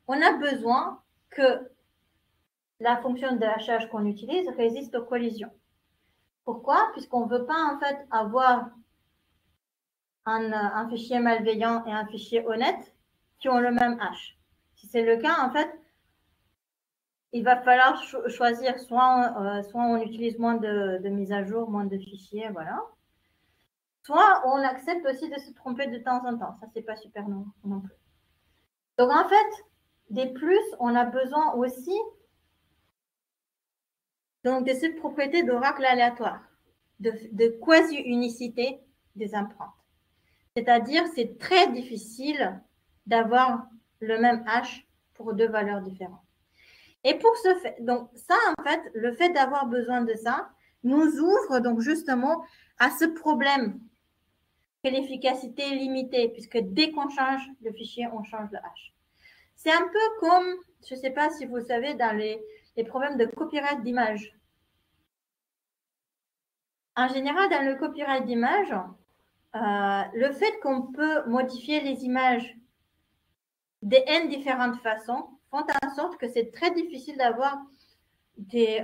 on a besoin que la fonction de hachage qu'on utilise résiste aux collisions. Pourquoi? Puisqu'on ne veut pas en fait avoir un fichier malveillant et un fichier honnête qui ont le même hash. Si c'est le cas, en fait, il va falloir choisir soit on utilise moins de mises à jour, moins de fichiers, voilà. Soit on accepte aussi de se tromper de temps en temps. Ça, c'est pas super non plus. Donc, en fait, des plus, on a besoin aussi donc, de cette propriété d'oracle aléatoire, de quasi-unicité des empreintes. C'est-à-dire, c'est très difficile d'avoir le même hash pour deux valeurs différentes. Et pour ce fait, donc ça, en fait, le fait d'avoir besoin de ça nous ouvre donc justement à ce problème que l'efficacité est limitée, puisque dès qu'on change le fichier, on change le hash. C'est un peu comme, je ne sais pas si vous savez, dans les problèmes de copyright d'image. En général, dans le copyright d'image, le fait qu'on peut modifier les images de N différentes façons font en sorte que c'est très difficile d'avoir du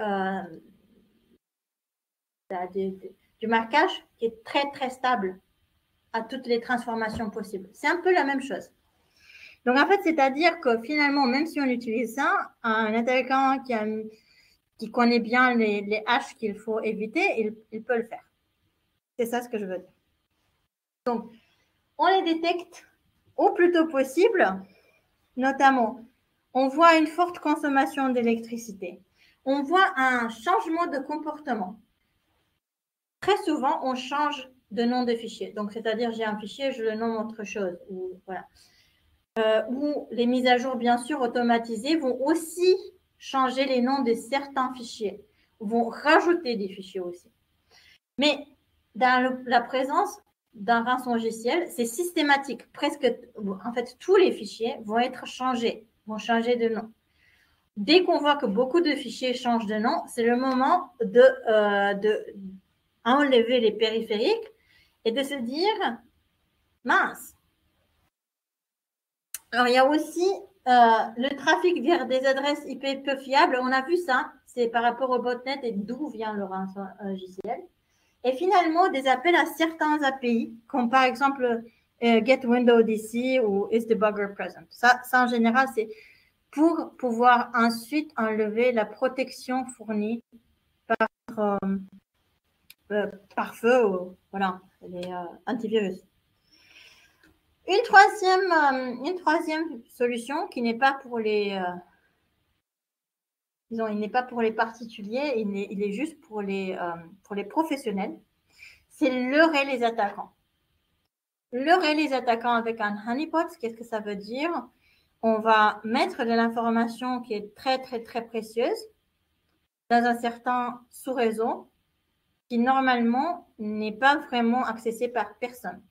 marquage qui est très, très stable à toutes les transformations possibles. C'est un peu la même chose. Donc, en fait, c'est-à-dire que finalement, même si on utilise ça, un attaquant qui connaît bien les hashes qu'il faut éviter, il peut le faire. C'est ça ce que je veux dire. Donc, on les détecte au plus tôt possible, notamment, on voit une forte consommation d'électricité. On voit un changement de comportement. Très souvent, on change de nom de fichier. Donc, c'est-à-dire, j'ai un fichier, je le nomme autre chose. Ou, voilà. Ou les mises à jour, bien sûr, automatisées vont aussi changer les noms de certains fichiers, vont rajouter des fichiers aussi. Mais dans la présence d'un rançongiciel, c'est systématique. Presque, en fait, tous les fichiers vont être changés, vont changer de nom. Dès qu'on voit que beaucoup de fichiers changent de nom, c'est le moment de enlever les périphériques et de se dire, mince. Alors, il y a aussi le trafic vers des adresses IP peu fiables. On a vu ça, c'est par rapport au botnet et d'où vient le rançongiciel. Et finalement, des appels à certains API, comme par exemple Get Window DC ou Is the Bugger Present. Ça en général, c'est pour pouvoir ensuite enlever la protection fournie par feu, ou, voilà, les antivirus. Une troisième solution qui n'est pas pour les, disons, il n'est pas pour les particuliers, il est juste pour les professionnels. C'est leurrer les attaquants. Leurrer les attaquants avec un honeypot, qu'est-ce que ça veut dire? On va mettre de l'information qui est très, très, très précieuse dans un certain sous-réseau qui, normalement, n'est pas vraiment accessé par personne.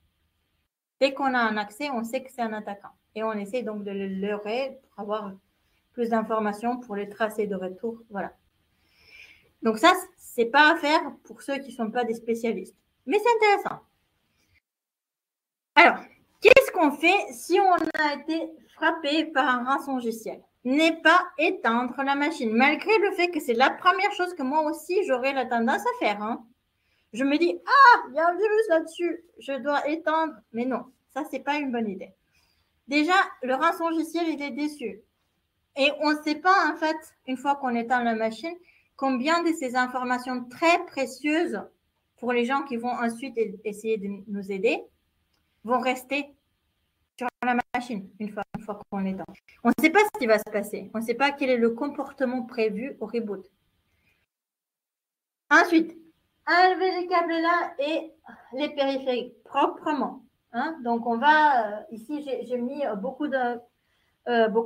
Dès qu'on a un accès, on sait que c'est un attaquant. Et on essaie donc de le leurrer pour avoir plus d'informations, pour les tracer de retour. Voilà. Donc ça, c'est pas à faire pour ceux qui ne sont pas des spécialistes. Mais c'est intéressant. Alors, qu'est-ce qu'on fait si on a été frappé par un rançongiciel? N'est pas éteindre la machine, malgré le fait que c'est la première chose que moi aussi, j'aurais la tendance à faire. Hein. Je me dis, ah, il y a un virus là-dessus, je dois éteindre. Mais non, ça, c'est pas une bonne idée. Déjà, le rançongiciel, il est déçu. Et on ne sait pas, en fait, une fois qu'on éteint la machine, combien de ces informations très précieuses pour les gens qui vont ensuite essayer de nous aider vont rester sur la machine une fois qu'on éteint. On ne sait pas ce qui va se passer. On ne sait pas quel est le comportement prévu au reboot. Ensuite, enlever les câbles là et les périphériques proprement. Hein? Donc, on va, ici, j'ai mis beaucoup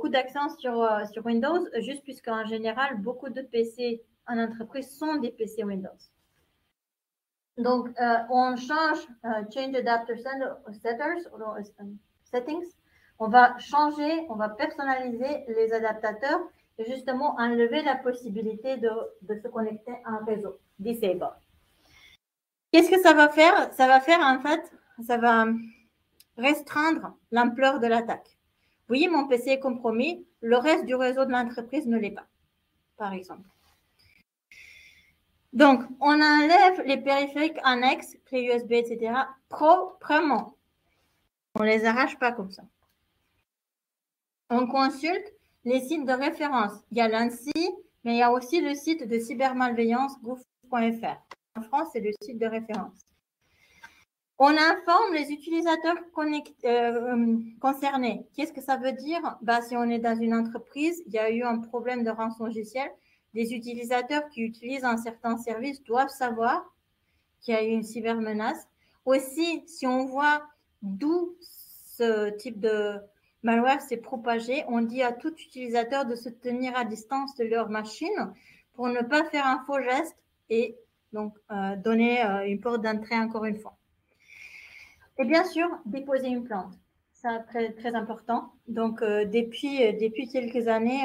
d'accent sur Windows, juste puisqu'en général, beaucoup de PC en entreprise sont des PC Windows. Donc, on change Change Adapter Settings. On va changer, on va personnaliser les adaptateurs et justement enlever la possibilité de se connecter à un réseau. Disable. Qu'est-ce que ça va faire? Ça va faire en fait ça va restreindre l'ampleur de l'attaque. Vous voyez, mon PC est compromis, le reste du réseau de l'entreprise ne l'est pas, par exemple. Donc, on enlève les périphériques annexes, clés USB, etc., proprement. On ne les arrache pas comme ça. On consulte les sites de référence. Il y a l'ANSSI, mais il y a aussi le site de cybermalveillance gouv.fr. En France, c'est le site de référence. On informe les utilisateurs concernés. Qu'est-ce que ça veut dire? Si on est dans une entreprise, il y a eu un problème de rançongiciel. Les utilisateurs qui utilisent un certain service doivent savoir qu'il y a eu une cybermenace. Aussi, si on voit d'où ce type de malware s'est propagé, on dit à tout utilisateur de se tenir à distance de leur machine pour ne pas faire un faux geste et donc donner une porte d'entrée encore une fois. Et bien sûr, déposer une plainte. C'est très, très important. Donc, depuis quelques années,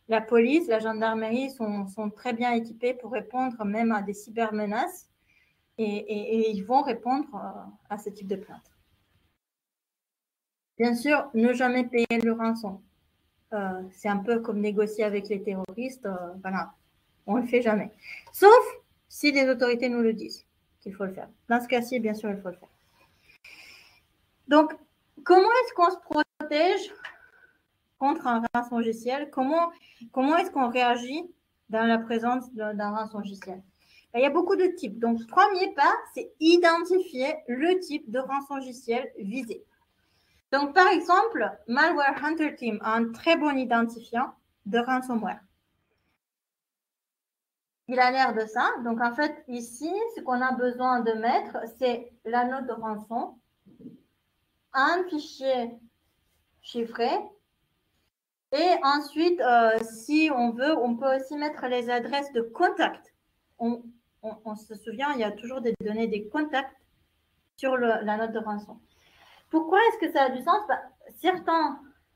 la police, la gendarmerie sont très bien équipés pour répondre même à des cybermenaces et ils vont répondre à ce type de plainte. Bien sûr, ne jamais payer le rançon. C'est un peu comme négocier avec les terroristes. Voilà, on ne le fait jamais. Sauf si les autorités nous le disent qu'il faut le faire. Dans ce cas-ci, bien sûr, il faut le faire. Donc, comment est-ce qu'on se protège contre un rançongiciel? Comment est-ce qu'on réagit dans la présence d'un rançongiciel? Il y a beaucoup de types. Donc, premier pas, c'est identifier le type de rançongiciel visé. Donc, par exemple, Malware Hunter Team a un très bon identifiant de ransomware. Il a l'air de ça. Donc, en fait, ici, ce qu'on a besoin de mettre, c'est la note de rançon, un fichier chiffré. Et ensuite, si on veut, on peut aussi mettre les adresses de contact. On se souvient, il y a toujours des données des contacts sur la note de rançon. Pourquoi est-ce que ça a du sens?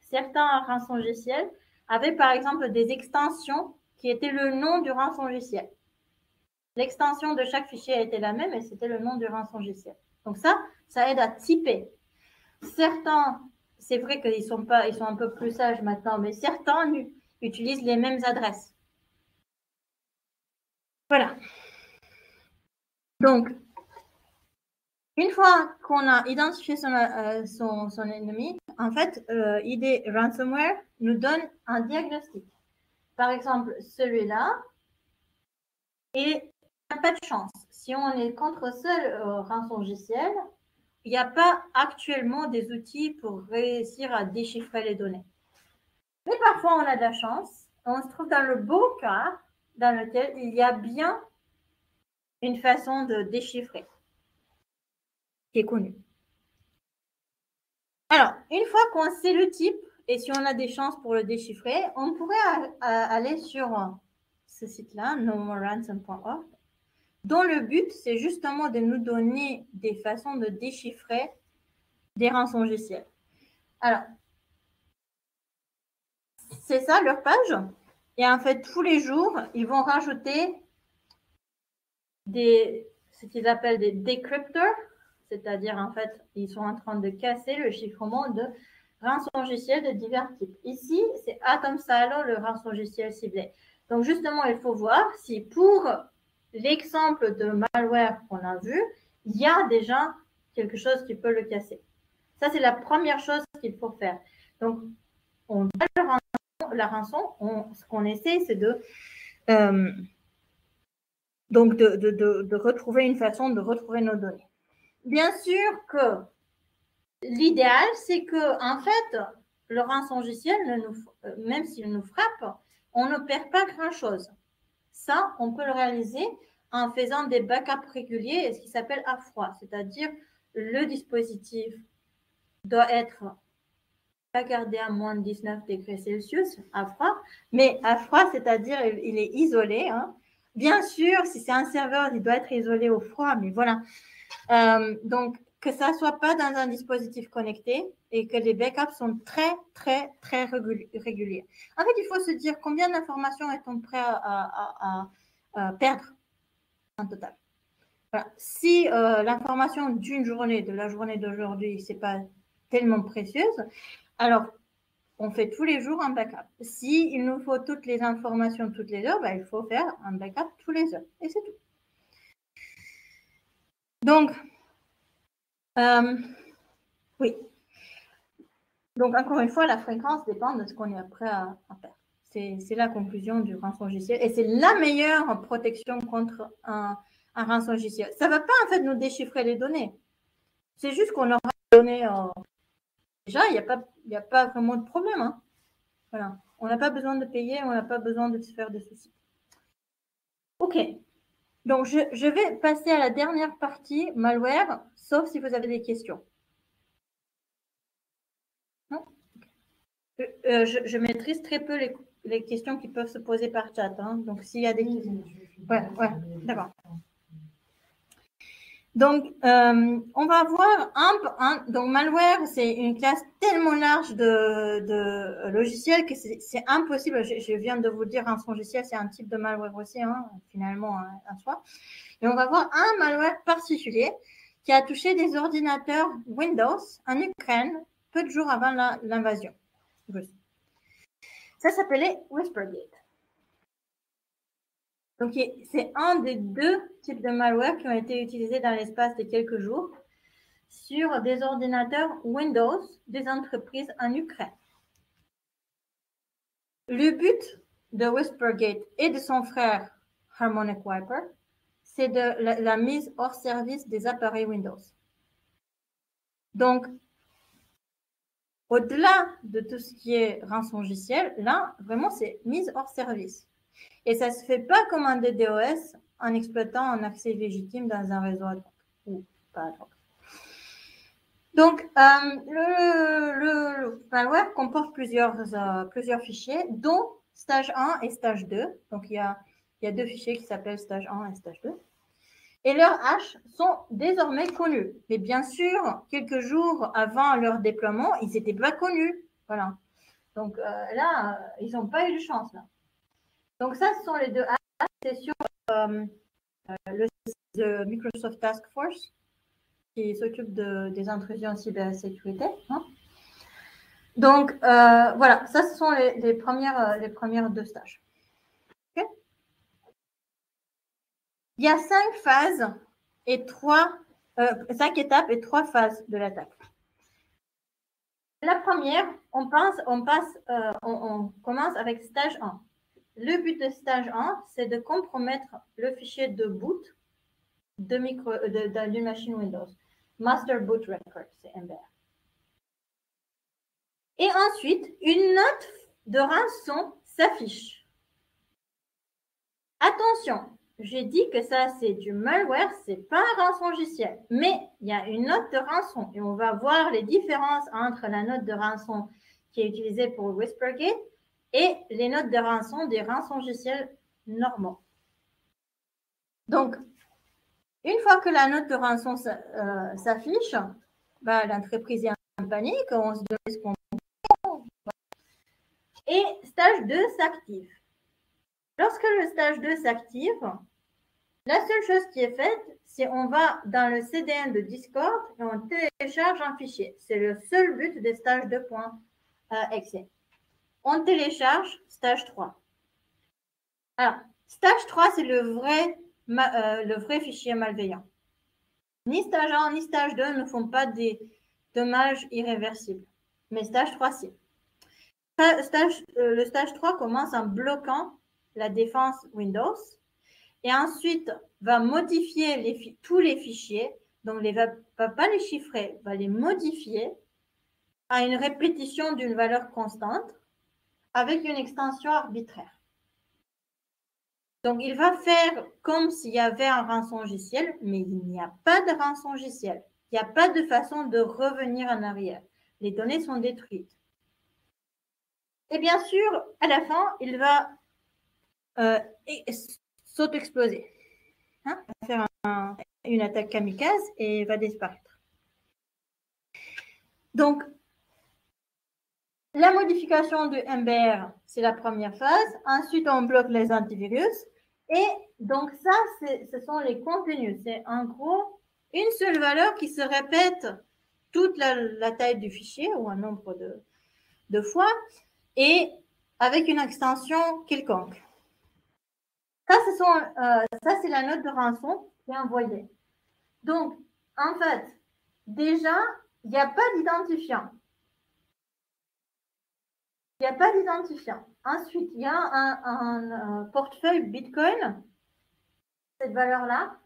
Certains rançongiciels avaient par exemple des extensions qui étaient le nom du rançongiciel. L'extension de chaque fichier était la même et c'était le nom du rançongiciel. Donc ça aide à typer. Certains, c'est vrai qu'ils sont un peu plus sages maintenant, mais certains utilisent les mêmes adresses. Voilà. Donc, une fois qu'on a identifié son ennemi, en fait, ID Ransomware nous donne un diagnostic. Par exemple, celui-là, et il n'y a pas de chance. Si on est contre seul rançongiciel, il n'y a pas actuellement des outils pour réussir à déchiffrer les données. Mais parfois, on a de la chance. On se trouve dans le beau cas dans lequel il y a bien une façon de déchiffrer qui est connue. Alors, une fois qu'on sait le type, et si on a des chances pour le déchiffrer, on pourrait aller sur ce site-là, nomoreransom.org, dont le but, c'est justement de nous donner des façons de déchiffrer des rançongiciels. Alors, c'est ça leur page. Et en fait, tous les jours, ils vont rajouter ce qu'ils appellent des decryptors, c'est-à-dire en fait, ils sont en train de casser le chiffrement de rançongiciels de divers types. Ici, c'est Atom-Silo, le rançongiciel ciblé. Donc justement, il faut voir si pour l'exemple de malware qu'on a vu, il y a déjà quelque chose qui peut le casser. Ça, c'est la première chose qu'il faut faire. Donc, on va la rançon, ce qu'on essaie, c'est de retrouver une façon de retrouver nos données. Bien sûr que l'idéal, c'est que, en fait, le rançongiciel, même s'il nous frappe, on ne perd pas grand-chose. Ça, on peut le réaliser en faisant des backups réguliers, ce qui s'appelle à froid, c'est-à-dire le dispositif doit être pas gardé à moins de 19 degrés Celsius à froid, mais à froid, c'est-à-dire il est isolé. Hein. Bien sûr, si c'est un serveur, il doit être isolé au froid, mais voilà. Donc, que ça ne soit pas dans un dispositif connecté et que les backups sont très, très, très réguliers. En fait, il faut se dire combien d'informations est-on prêt à perdre en total. Voilà. Si l'information d'une journée, de la journée d'aujourd'hui, c'est pas tellement précieuse, alors on fait tous les jours un backup. Si il nous faut toutes les informations toutes les heures, ben, il faut faire un backup tous les heures. Et c'est tout. Donc, oui. Donc, encore une fois, la fréquence dépend de ce qu'on est prêt à faire. C'est la conclusion du rançongiciel. Et c'est la meilleure protection contre un rançongiciel. Ça ne va pas, en fait, nous déchiffrer les données. C'est juste qu'on aura les données. Déjà, il n'y a pas vraiment de problème. Hein. Voilà. On n'a pas besoin de payer, on n'a pas besoin de se faire des soucis. OK. Donc, je vais passer à la dernière partie, malware, sauf si vous avez des questions. Non? Je maîtrise très peu les questions qui peuvent se poser par chat. Hein. Donc, s'il y a des questions. Ouais, d'accord. Donc, on va voir donc, malware, c'est une classe tellement large de logiciels que c'est impossible. Je viens de vous dire, rançongiciel, c'est un type de malware aussi, hein, finalement, en soi. Et on va voir un malware particulier qui a touché des ordinateurs Windows en Ukraine peu de jours avant l'invasion russe. Ça s'appelait Whispergate. Donc, c'est un des deux types de malware qui ont été utilisés dans l'espace de quelques jours sur des ordinateurs Windows des entreprises en Ukraine. Le but de Whispergate et de son frère Harmonic Wiper, c'est de la mise hors service des appareils Windows. Donc, au-delà de tout ce qui est rançongiciel, là, vraiment, c'est mise hors service. Et ça ne se fait pas comme un DDoS en exploitant un accès légitime dans un réseau ad hoc ou pas ad hoc. Donc, le malware comporte plusieurs fichiers, dont stage 1 et stage 2. Donc, il y a deux fichiers qui s'appellent stage 1 et stage 2. Et leurs haches sont désormais connues. Mais bien sûr, quelques jours avant leur déploiement, ils n'étaient pas connus. Voilà. Donc là, ils n'ont pas eu de chance. Là. Donc ça, ce sont les deux haches. C'est sur le site de Microsoft Task Force qui s'occupe des intrusions en cybersécurité. Hein. Donc voilà, ça, ce sont les premières deux stages. Okay. Il y a 5 phases et 5 étapes et 3 phases de l'attaque. La première, on commence avec stage 1. Le but de stage 1, c'est de compromettre le fichier de boot d'une machine Windows. Master Boot Record, c'est MBR. Et ensuite, une note de rançon s'affiche. Attention, j'ai dit que ça, c'est du malware, c'est pas un rançongiciel. Mais il y a une note de rançon et on va voir les différences entre la note de rançon qui est utilisée pour Whispergate et les notes de rançon des rançongiciels normaux. Donc, une fois que la note de rançon s'affiche, bah, l'entreprise est en panique, on se demande ce qu'on fait. Et stage 2 s'active. Lorsque le stage 2 s'active, la seule chose qui est faite, c'est on va dans le CDN de Discord et on télécharge un fichier. C'est le seul but des stages 2.exe. On télécharge stage 3. Alors, stage 3, c'est le vrai fichier malveillant. Ni stage 1 ni stage 2 ne font pas des dommages irréversibles. Mais stage 3, si. Le stage 3 commence en bloquant la défense Windows et ensuite va modifier tous les fichiers, donc va pas les chiffrer, va les modifier à une répétition d'une valeur constante avec une extension arbitraire. Donc, il va faire comme s'il y avait un rançongiciel, mais il n'y a pas de rançongiciel. Il n'y a pas de façon de revenir en arrière. Les données sont détruites. Et bien sûr, à la fin, il va s'auto-exploser. Hein, va faire une attaque kamikaze et va disparaître. Donc, la modification du MBR, c'est la première phase. Ensuite, on bloque les antivirus. Et Donc ça, ce sont les contenus. C'est en gros une seule valeur qui se répète toute la taille du fichier ou un nombre de fois et avec une extension quelconque. Ça, c'est la note de rançon qui est envoyée. Donc, en fait, déjà, il n'y a pas d'identifiant. Il n'y a pas d'identifiant. Ensuite, il y a un portefeuille Bitcoin, cette valeur-là.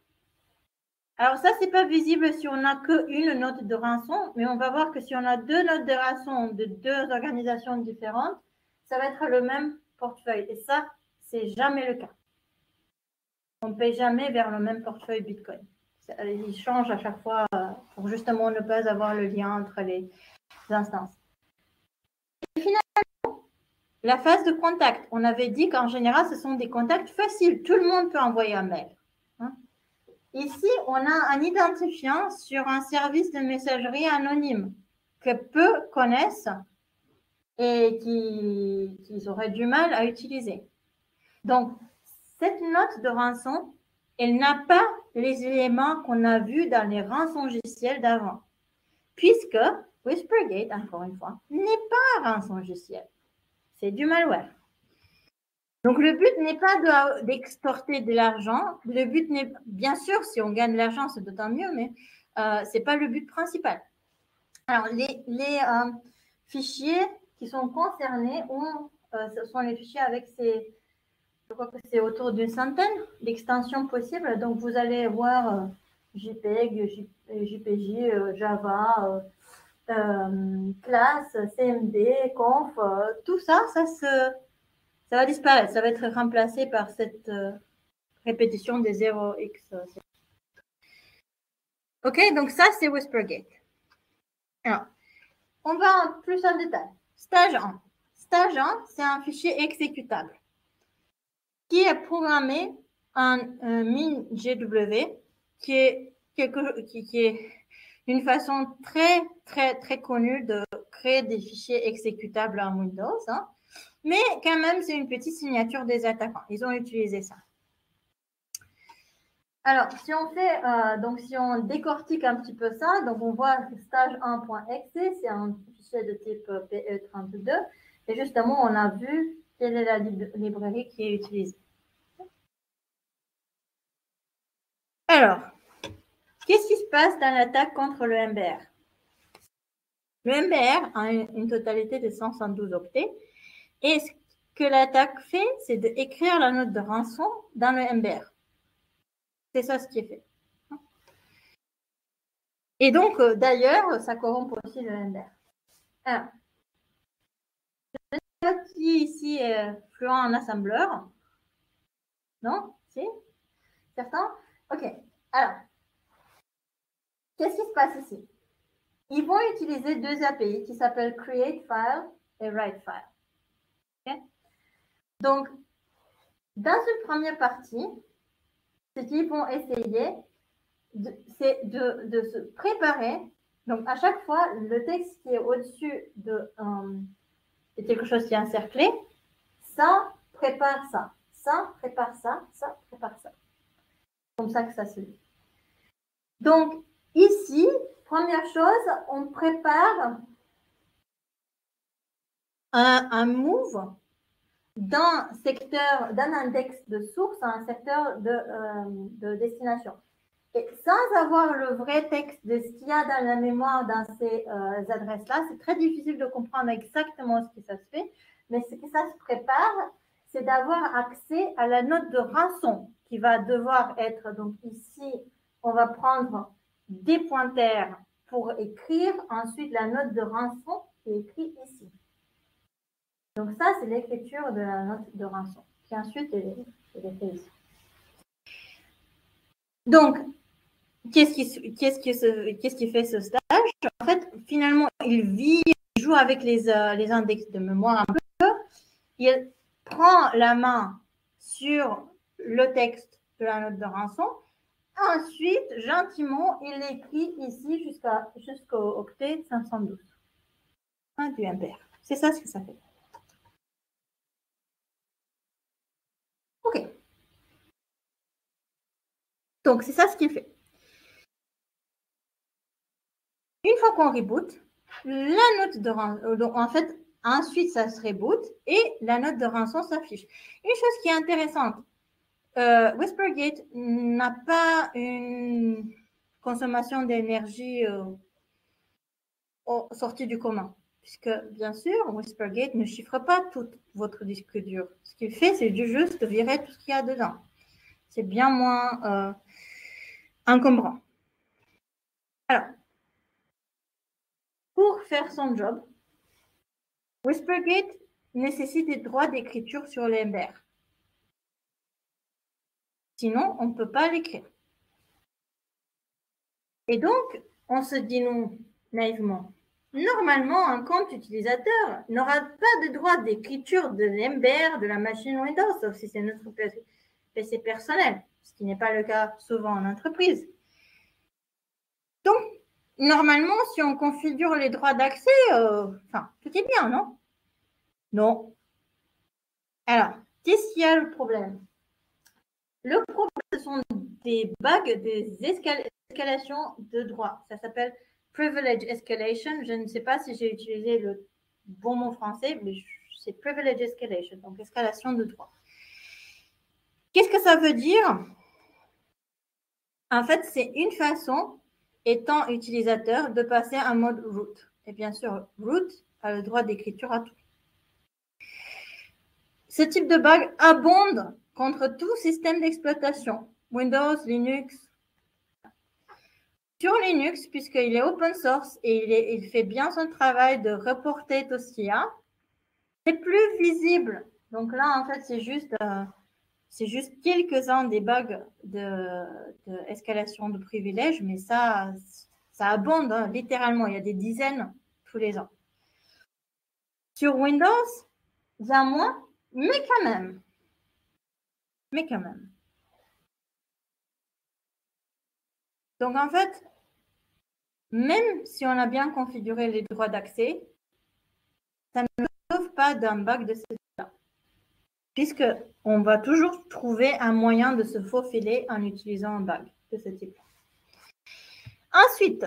Alors ça, c'est pas visible si on n'a qu'une note de rançon, mais on va voir que si on a deux notes de rançon de deux organisations différentes, ça va être le même portefeuille. Et ça, c'est jamais le cas. On ne paye jamais vers le même portefeuille Bitcoin. Il change à chaque fois pour justement ne pas avoir le lien entre les instances. Et finalement, la phase de contact. On avait dit qu'en général, ce sont des contacts faciles. Tout le monde peut envoyer un mail. Ici, on a un identifiant sur un service de messagerie anonyme que peu connaissent et qu'ils auraient du mal à utiliser. Donc, cette note de rançon, elle n'a pas les éléments qu'on a vus dans les rançongiciels d'avant, puisque Whispergate, encore une fois, n'est pas un rançongiciel. C'est du malware. Donc, le but n'est pas d'extorter de l'argent. Le but n'est, bien sûr, si on gagne de l'argent, c'est d'autant mieux, mais ce n'est pas le but principal. Alors, les fichiers qui sont concernés, ce sont les fichiers avec je crois que c'est autour d'une centaine d'extensions possibles. Donc, vous allez voir JPEG, JPJ, Java, classe, CMD, conf, tout ça, ça va disparaître. Ça va être remplacé par cette répétition des 0x. OK, donc ça, c'est Whispergate. Alors, on va plus en détail. Stage 1. Stage 1, c'est un fichier exécutable qui est programmé en MinGW, qui est une façon très, très, très connue de créer des fichiers exécutables en Windows. Hein. Mais quand même, c'est une petite signature des attaquants. Ils ont utilisé ça. Alors, si on fait, si on décortique un petit peu ça, donc on voit que stage1.exe, c'est un fichier de type PE32. Et justement, on a vu quelle est la librairie qui est utilisée. Alors, qu'est-ce qui se passe dans l'attaque contre le MBR? Le MBR a une totalité de 172 octets. Et ce que l'attaque fait, c'est d'écrire la note de rançon dans le MBR. C'est ça ce qui est fait. Et donc, d'ailleurs, ça corrompt aussi le MBR. Alors, je ne sais pas qui ici est fluent en assembleur. Non? Si? Certains? OK. Alors, qu'est-ce qui se passe ici? Ils vont utiliser deux API qui s'appellent CreateFile et WriteFile. Okay? Donc, dans une première partie, ce qu'ils vont essayer, c'est de se préparer. Donc, à chaque fois, le texte qui est au-dessus de quelque chose qui est encerclé, ça prépare ça. Ça prépare ça, ça prépare ça. Comme ça que ça se lit. Donc, ici, première chose, on prépare un move d'un index de source à un secteur de destination. Et sans avoir le vrai texte de ce qu'il y a dans la mémoire dans ces adresses-là, c'est très difficile de comprendre exactement ce que ça se fait. Mais ce que ça se prépare, c'est d'avoir accès à la note de rançon qui va devoir être, donc ici, on va prendre des pointeurs pour écrire ensuite la note de rançon qui est écrite ici. Donc ça, c'est l'écriture de la note de rançon, qui ensuite est fait ici. Donc, qu'est-ce qui fait ce stage? En fait, finalement, il joue avec les index de mémoire un peu. Il prend la main sur le texte de la note de rançon. Ensuite, gentiment, il l'écrit ici jusqu'au octet 512 du MBR. C'est ça ce que ça fait. OK. Donc, c'est ça ce qu'il fait. Une fois qu'on reboot, la note de rançon, donc en fait, ensuite, ça se reboot et la note de rançon s'affiche. Une chose qui est intéressante, Whispergate n'a pas une consommation d'énergie sortie du commun. Puisque, bien sûr, Whispergate ne chiffre pas tout votre disque dur. Ce qu'il fait, c'est juste virer tout ce qu'il y a dedans. C'est bien moins encombrant. Alors, pour faire son job, Whispergate nécessite des droits d'écriture sur les MBR. Sinon, on ne peut pas l'écrire. Et donc, on se dit nous, naïvement, normalement, un compte utilisateur n'aura pas de droit d'écriture de l'MBR de la machine Windows, sauf si c'est notre PC personnel, ce qui n'est pas le cas souvent en entreprise. Donc, normalement, si on configure les droits d'accès, tout est bien, non? Non. Alors, qu'est-ce qu'il y a le problème? Le problème, ce sont des bugs, des escalations de droits. Ça s'appelle privilege escalation. Je ne sais pas si j'ai utilisé le bon mot français, mais c'est privilege escalation, donc escalation de droits. Qu'est-ce que ça veut dire? En fait, c'est une façon, étant utilisateur, de passer en mode root. Et bien sûr, root a le droit d'écriture à tout. Ce type de bug abonde contre tout système d'exploitation, Windows, Linux. Sur Linux, puisqu'il est open source et il fait bien son travail de reporter tout ce qu'il y a, c'est plus visible. Donc là, en fait, c'est juste quelques-uns des bugs d'escalation de privilèges, mais ça abonde, hein, littéralement. Il y a des dizaines tous les ans. Sur Windows, il y a moins, mais quand même. Donc, en fait, même si on a bien configuré les droits d'accès, ça ne sauve pas d'un bug de ce type-là, puisqu'on va toujours trouver un moyen de se faufiler en utilisant un bug de ce type-là. Ensuite,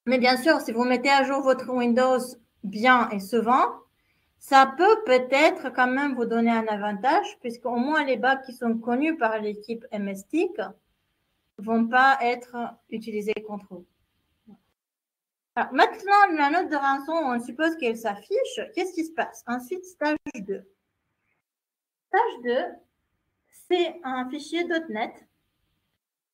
mais bien sûr, si vous mettez à jour votre Windows bien et souvent, ça peut peut-être quand même vous donner un avantage, puisqu'au moins les bugs qui sont connus par l'équipe MSTIC ne vont pas être utilisés contre vous. Alors, maintenant, la note de rançon, on suppose qu'elle s'affiche. Qu'est-ce qui se passe? Ensuite, stage 2. Stage 2, c'est un fichier .NET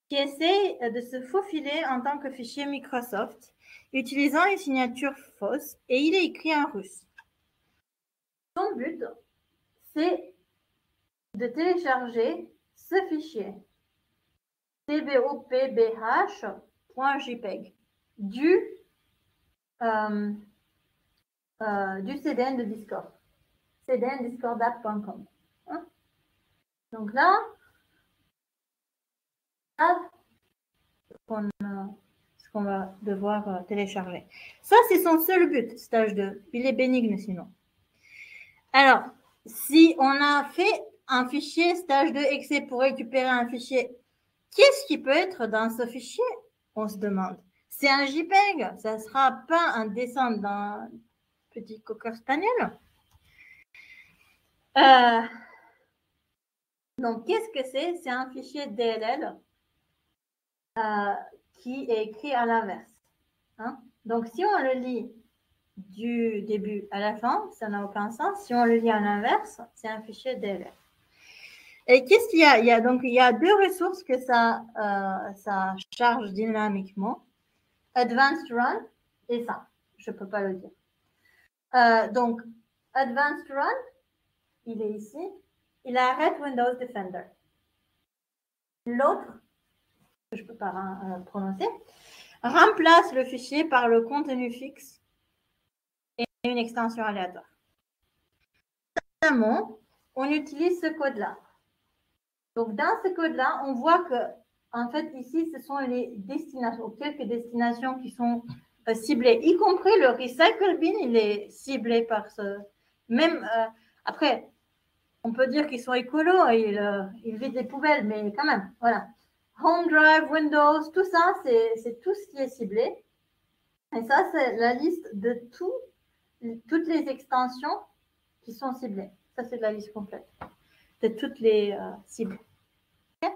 qui essaie de se faufiler en tant que fichier Microsoft, utilisant une signature fausse, et il est écrit en russe. Son but, c'est de télécharger ce fichier tbopbh.jpg du CDN de Discord, cdndiscordapp.com. Hein? Donc là, ce qu'on va devoir télécharger. Ça, c'est son seul but, stage 2. Il est bénigne sinon. Alors, si on a fait un fichier stage 2 exe pour récupérer un fichier, qu'est-ce qui peut être dans ce fichier? On se demande. C'est un JPEG, ça ne sera pas un dessin d'un petit cocker spaniel. Donc, qu'est-ce que c'est? C'est un fichier DLL qui est écrit à l'inverse. Hein? Donc, si on le lit du début à la fin, ça n'a aucun sens. Si on le lit à l'inverse, c'est un fichier DLL. Et qu'est-ce qu'il y a? Il y a deux ressources que ça charge dynamiquement. Advanced Run et ça. Je ne peux pas le dire. Donc, Advanced Run, il est ici. Il arrête Windows Defender. L'autre, que je ne peux pas prononcer, remplace le fichier par le contenu fixe et une extension aléatoire. Notamment, on utilise ce code-là. Donc, dans ce code-là, on voit que, en fait, ici, ce sont les destinations, quelques destinations qui sont ciblées, y compris le recycle bin, il est ciblé par ce. Même après, on peut dire qu'ils sont écolos, ils vident des poubelles, mais quand même, voilà. Home Drive, Windows, tout ça, c'est tout ce qui est ciblé. Et ça, c'est la liste de toutes les extensions qui sont ciblées. Ça, c'est la liste complète de toutes les cibles. Okay?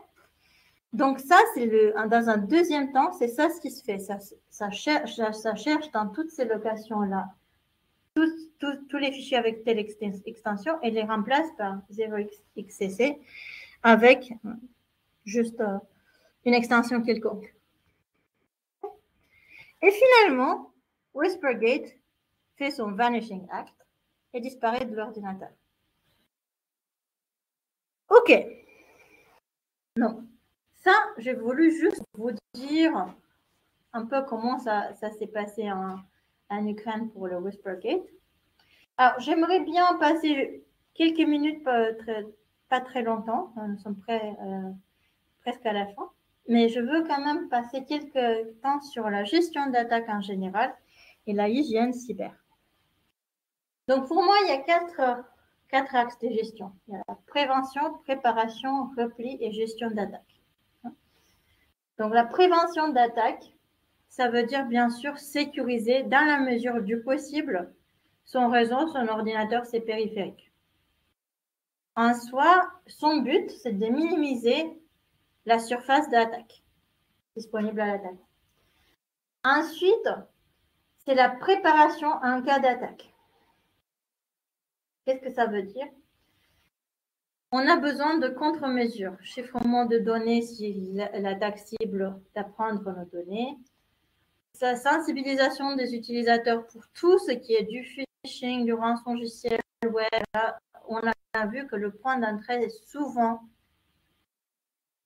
Donc ça, c'est dans un deuxième temps, c'est ça ce qui se fait. Ça cherche dans toutes ces locations-là tous les fichiers avec telle extension et les remplace par 0xcc avec juste une extension quelconque. Et finalement, Whispergate fait son Vanishing Act et disparaît de l'ordinateur. OK. Donc, ça, j'ai voulu juste vous dire un peu comment ça s'est passé en Ukraine pour le Whispergate. Alors, j'aimerais bien passer quelques minutes, pas très longtemps, nous sommes presque à la fin, mais je veux quand même passer quelques temps sur la gestion d'attaque en général et la hygiène cyber. Donc, pour moi, il y a quatre axes de gestion. Il y a la prévention, préparation, repli et gestion d'attaque. Donc, la prévention d'attaque, ça veut dire bien sûr sécuriser dans la mesure du possible son réseau, son ordinateur, ses périphériques. En soi, son but, c'est de minimiser la surface d'attaque disponible à l'attaque. Ensuite, c'est la préparation en cas d'attaque. Qu'est-ce que ça veut dire? On a besoin de contre-mesures, chiffrement de données si l'attaque cible d'apprendre nos données, sa sensibilisation des utilisateurs pour tout ce qui est du phishing, du rançongiciel web. On a vu que le point d'entrée est souvent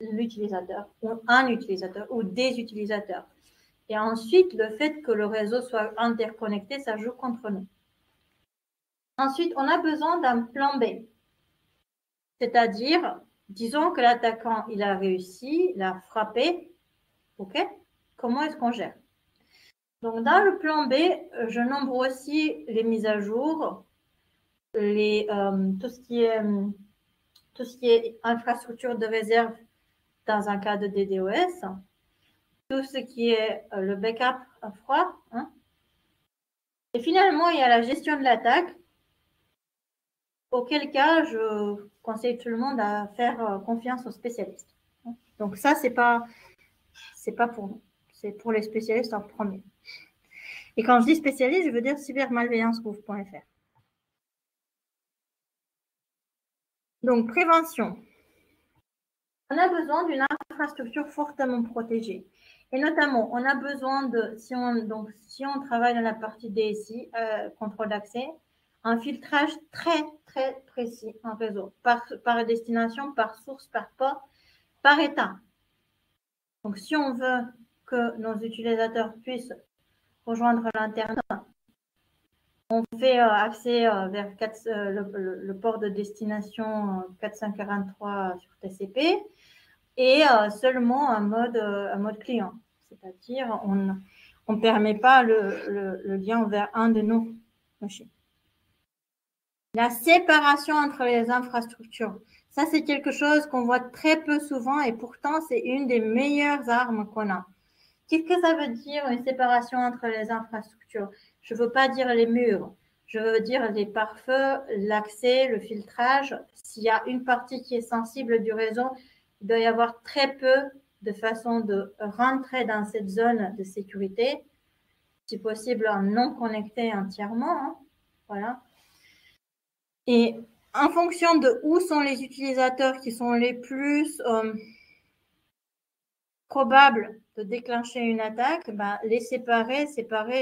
l'utilisateur, ou un utilisateur, ou des utilisateurs. Et ensuite, le fait que le réseau soit interconnecté, ça joue contre nous. Ensuite, on a besoin d'un plan B. C'est-à-dire, disons que l'attaquant, il a réussi, il a frappé. OK? Comment est-ce qu'on gère? Donc, dans le plan B, je nombre aussi les mises à jour, tout ce qui est infrastructure de réserve dans un cas de DDoS, tout ce qui est le backup à froid. Hein. Et finalement, il y a la gestion de l'attaque, auquel cas, je conseille tout le monde à faire confiance aux spécialistes. Donc ça, c'est pas pour nous, c'est pour les spécialistes en premier. Et quand je dis spécialiste, je veux dire cybermalveillanceproof.fr. Donc, prévention. On a besoin d'une infrastructure fortement protégée. Et notamment, on a besoin de, si on travaille dans la partie DSI, contrôle d'accès, un filtrage très, très précis en réseau, par destination, par source, par port, par état. Donc, si on veut que nos utilisateurs puissent rejoindre l'Internet, on fait accès vers le port de destination 443 sur TCP et seulement un mode client. C'est-à-dire, on ne permet pas le lien vers un de nos machines. La séparation entre les infrastructures. Ça, c'est quelque chose qu'on voit très peu souvent et pourtant, c'est une des meilleures armes qu'on a. Qu'est-ce que ça veut dire une séparation entre les infrastructures? Je ne veux pas dire les murs. Je veux dire les pare-feux, l'accès, le filtrage. S'il y a une partie qui est sensible du réseau, il doit y avoir très peu de façon de rentrer dans cette zone de sécurité, si possible en non connecté entièrement. Hein. Voilà. Et en fonction de où sont les utilisateurs qui sont les plus probables de déclencher une attaque, ben, les séparer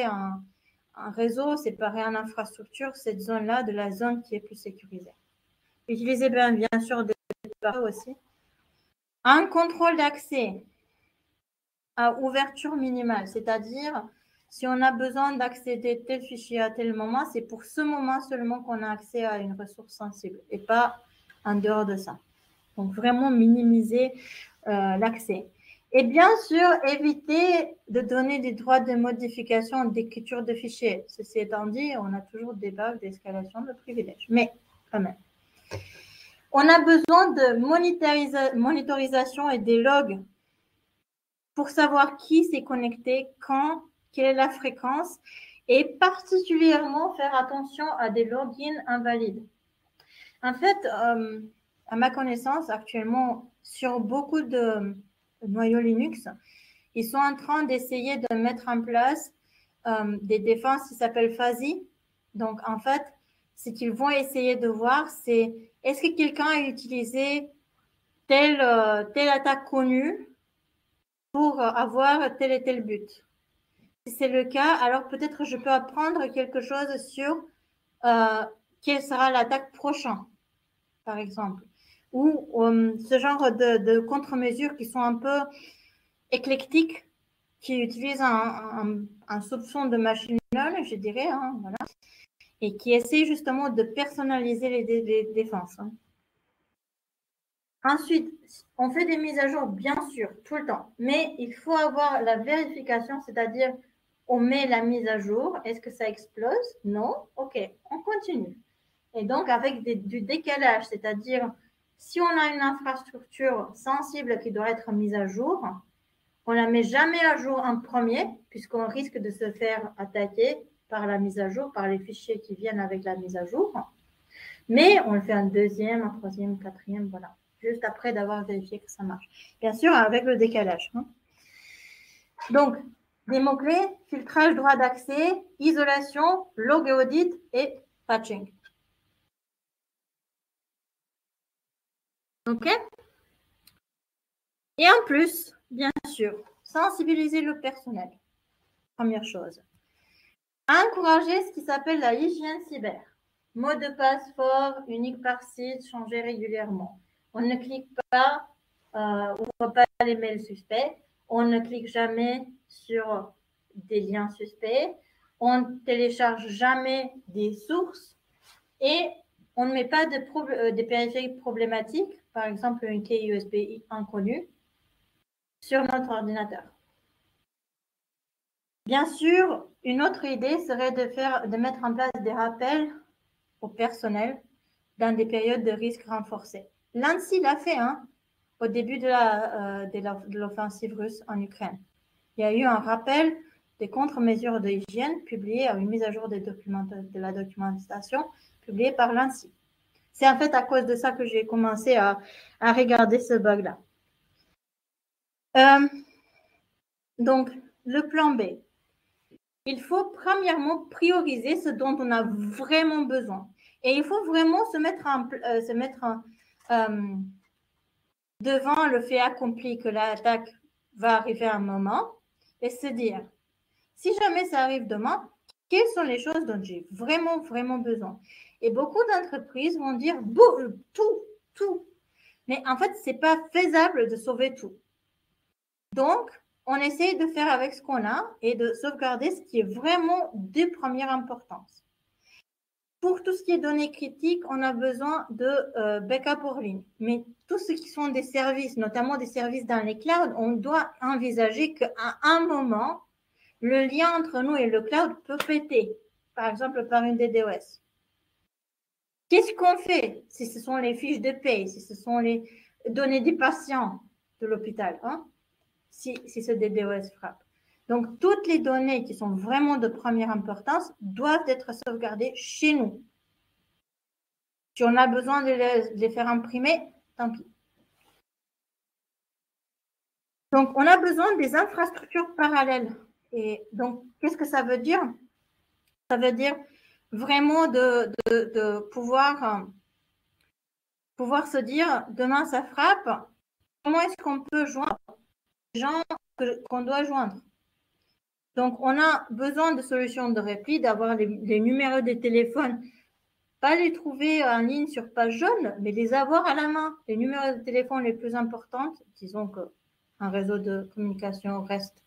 en réseau, séparer en infrastructure, cette zone-là de la zone qui est plus sécurisée. Utilisez bien sûr des pare-feux aussi. Un contrôle d'accès à ouverture minimale, c'est-à-dire si on a besoin d'accéder tel fichier à tel moment, c'est pour ce moment seulement qu'on a accès à une ressource sensible et pas en dehors de ça. Donc, vraiment minimiser l'accès. Et bien sûr, éviter de donner des droits de modification d'écriture de fichiers. Ceci étant dit, on a toujours des bugs d'escalation de privilèges, mais quand même. On a besoin de monitorisation et des logs pour savoir qui s'est connecté, quand, quelle est la fréquence, et particulièrement faire attention à des logins invalides. En fait, à ma connaissance, actuellement, sur beaucoup de noyaux Linux, ils sont en train d'essayer de mettre en place des défenses qui s'appellent fuzzy. Donc, en fait, ce qu'ils vont essayer de voir, c'est est-ce que quelqu'un a utilisé telle attaque connue pour avoir tel et tel but. Si c'est le cas, alors peut-être je peux apprendre quelque chose sur quelle sera l'attaque prochaine, par exemple. Ou ce genre de contre-mesures qui sont un peu éclectiques, qui utilisent un soupçon de machine learning, je dirais, hein, voilà, et qui essaient justement de personnaliser les défenses. Hein. Ensuite, on fait des mises à jour, bien sûr, tout le temps, mais il faut avoir la vérification, c'est-à-dire on met la mise à jour, est-ce que ça explose? Non? Ok, on continue. Et donc, avec du décalage, c'est-à-dire si on a une infrastructure sensible qui doit être mise à jour, on ne la met jamais à jour en premier, puisqu'on risque de se faire attaquer par la mise à jour, par les fichiers qui viennent avec la mise à jour. Mais on le fait un deuxième, un troisième, quatrième, voilà. Juste après d'avoir vérifié que ça marche. Bien sûr, avec le décalage. Hein. Donc, des mots-clés, filtrage, droit d'accès, isolation, log audit et patching. OK? Et en plus, bien sûr, sensibiliser le personnel. Première chose. Encourager ce qui s'appelle la hygiène cyber. Mot de passe fort, unique par site, changé régulièrement. On ne clique pas, on ne voit pas les mails suspects. On ne clique jamais sur des liens suspects. On ne télécharge jamais des sources. Et on ne met pas de périphériques problématiques, par exemple une clé USB inconnue, sur notre ordinateur. Bien sûr, une autre idée serait de mettre en place des rappels au personnel dans des périodes de risque renforcés. L'ANSSI l'a fait au début de l'offensive russe en Ukraine. Il y a eu un rappel des contre-mesures de hygiène publié à une mise à jour de la documentation publiée par l'ANSSI. C'est en fait à cause de ça que j'ai commencé à regarder ce bug-là. Donc, le plan B. Il faut premièrement prioriser ce dont on a vraiment besoin. Et il faut vraiment se mettre devant le fait accompli que l'attaque va arriver à un moment et se dire, si jamais ça arrive demain, quelles sont les choses dont j'ai vraiment, vraiment besoin? Et beaucoup d'entreprises vont dire, tout. Mais en fait, ce n'est pas faisable de sauver tout. Donc, on essaye de faire avec ce qu'on a et de sauvegarder ce qui est vraiment de première importance. Pour tout ce qui est données critiques, on a besoin de backup hors ligne. Mais tout ce qui sont des services, notamment des services dans les clouds, on doit envisager qu'à un moment, le lien entre nous et le cloud peut péter, par exemple par une DDoS. Qu'est-ce qu'on fait si ce sont les fiches de paie, si ce sont les données des patients de l'hôpital, si ce DDoS frappe? Donc, toutes les données qui sont vraiment de première importance doivent être sauvegardées chez nous. Si on a besoin de les faire imprimer, tant pis. Donc, on a besoin des infrastructures parallèles. Et donc, qu'est-ce que ça veut dire? Ça veut dire vraiment de pouvoir se dire, demain ça frappe, comment est-ce qu'on peut joindre les gens qu'on doit joindre? Donc, on a besoin de solutions de repli, d'avoir les numéros des téléphones, pas les trouver en ligne sur page jaune, mais les avoir à la main. Les numéros de téléphone les plus importants, disons qu'un réseau de communication reste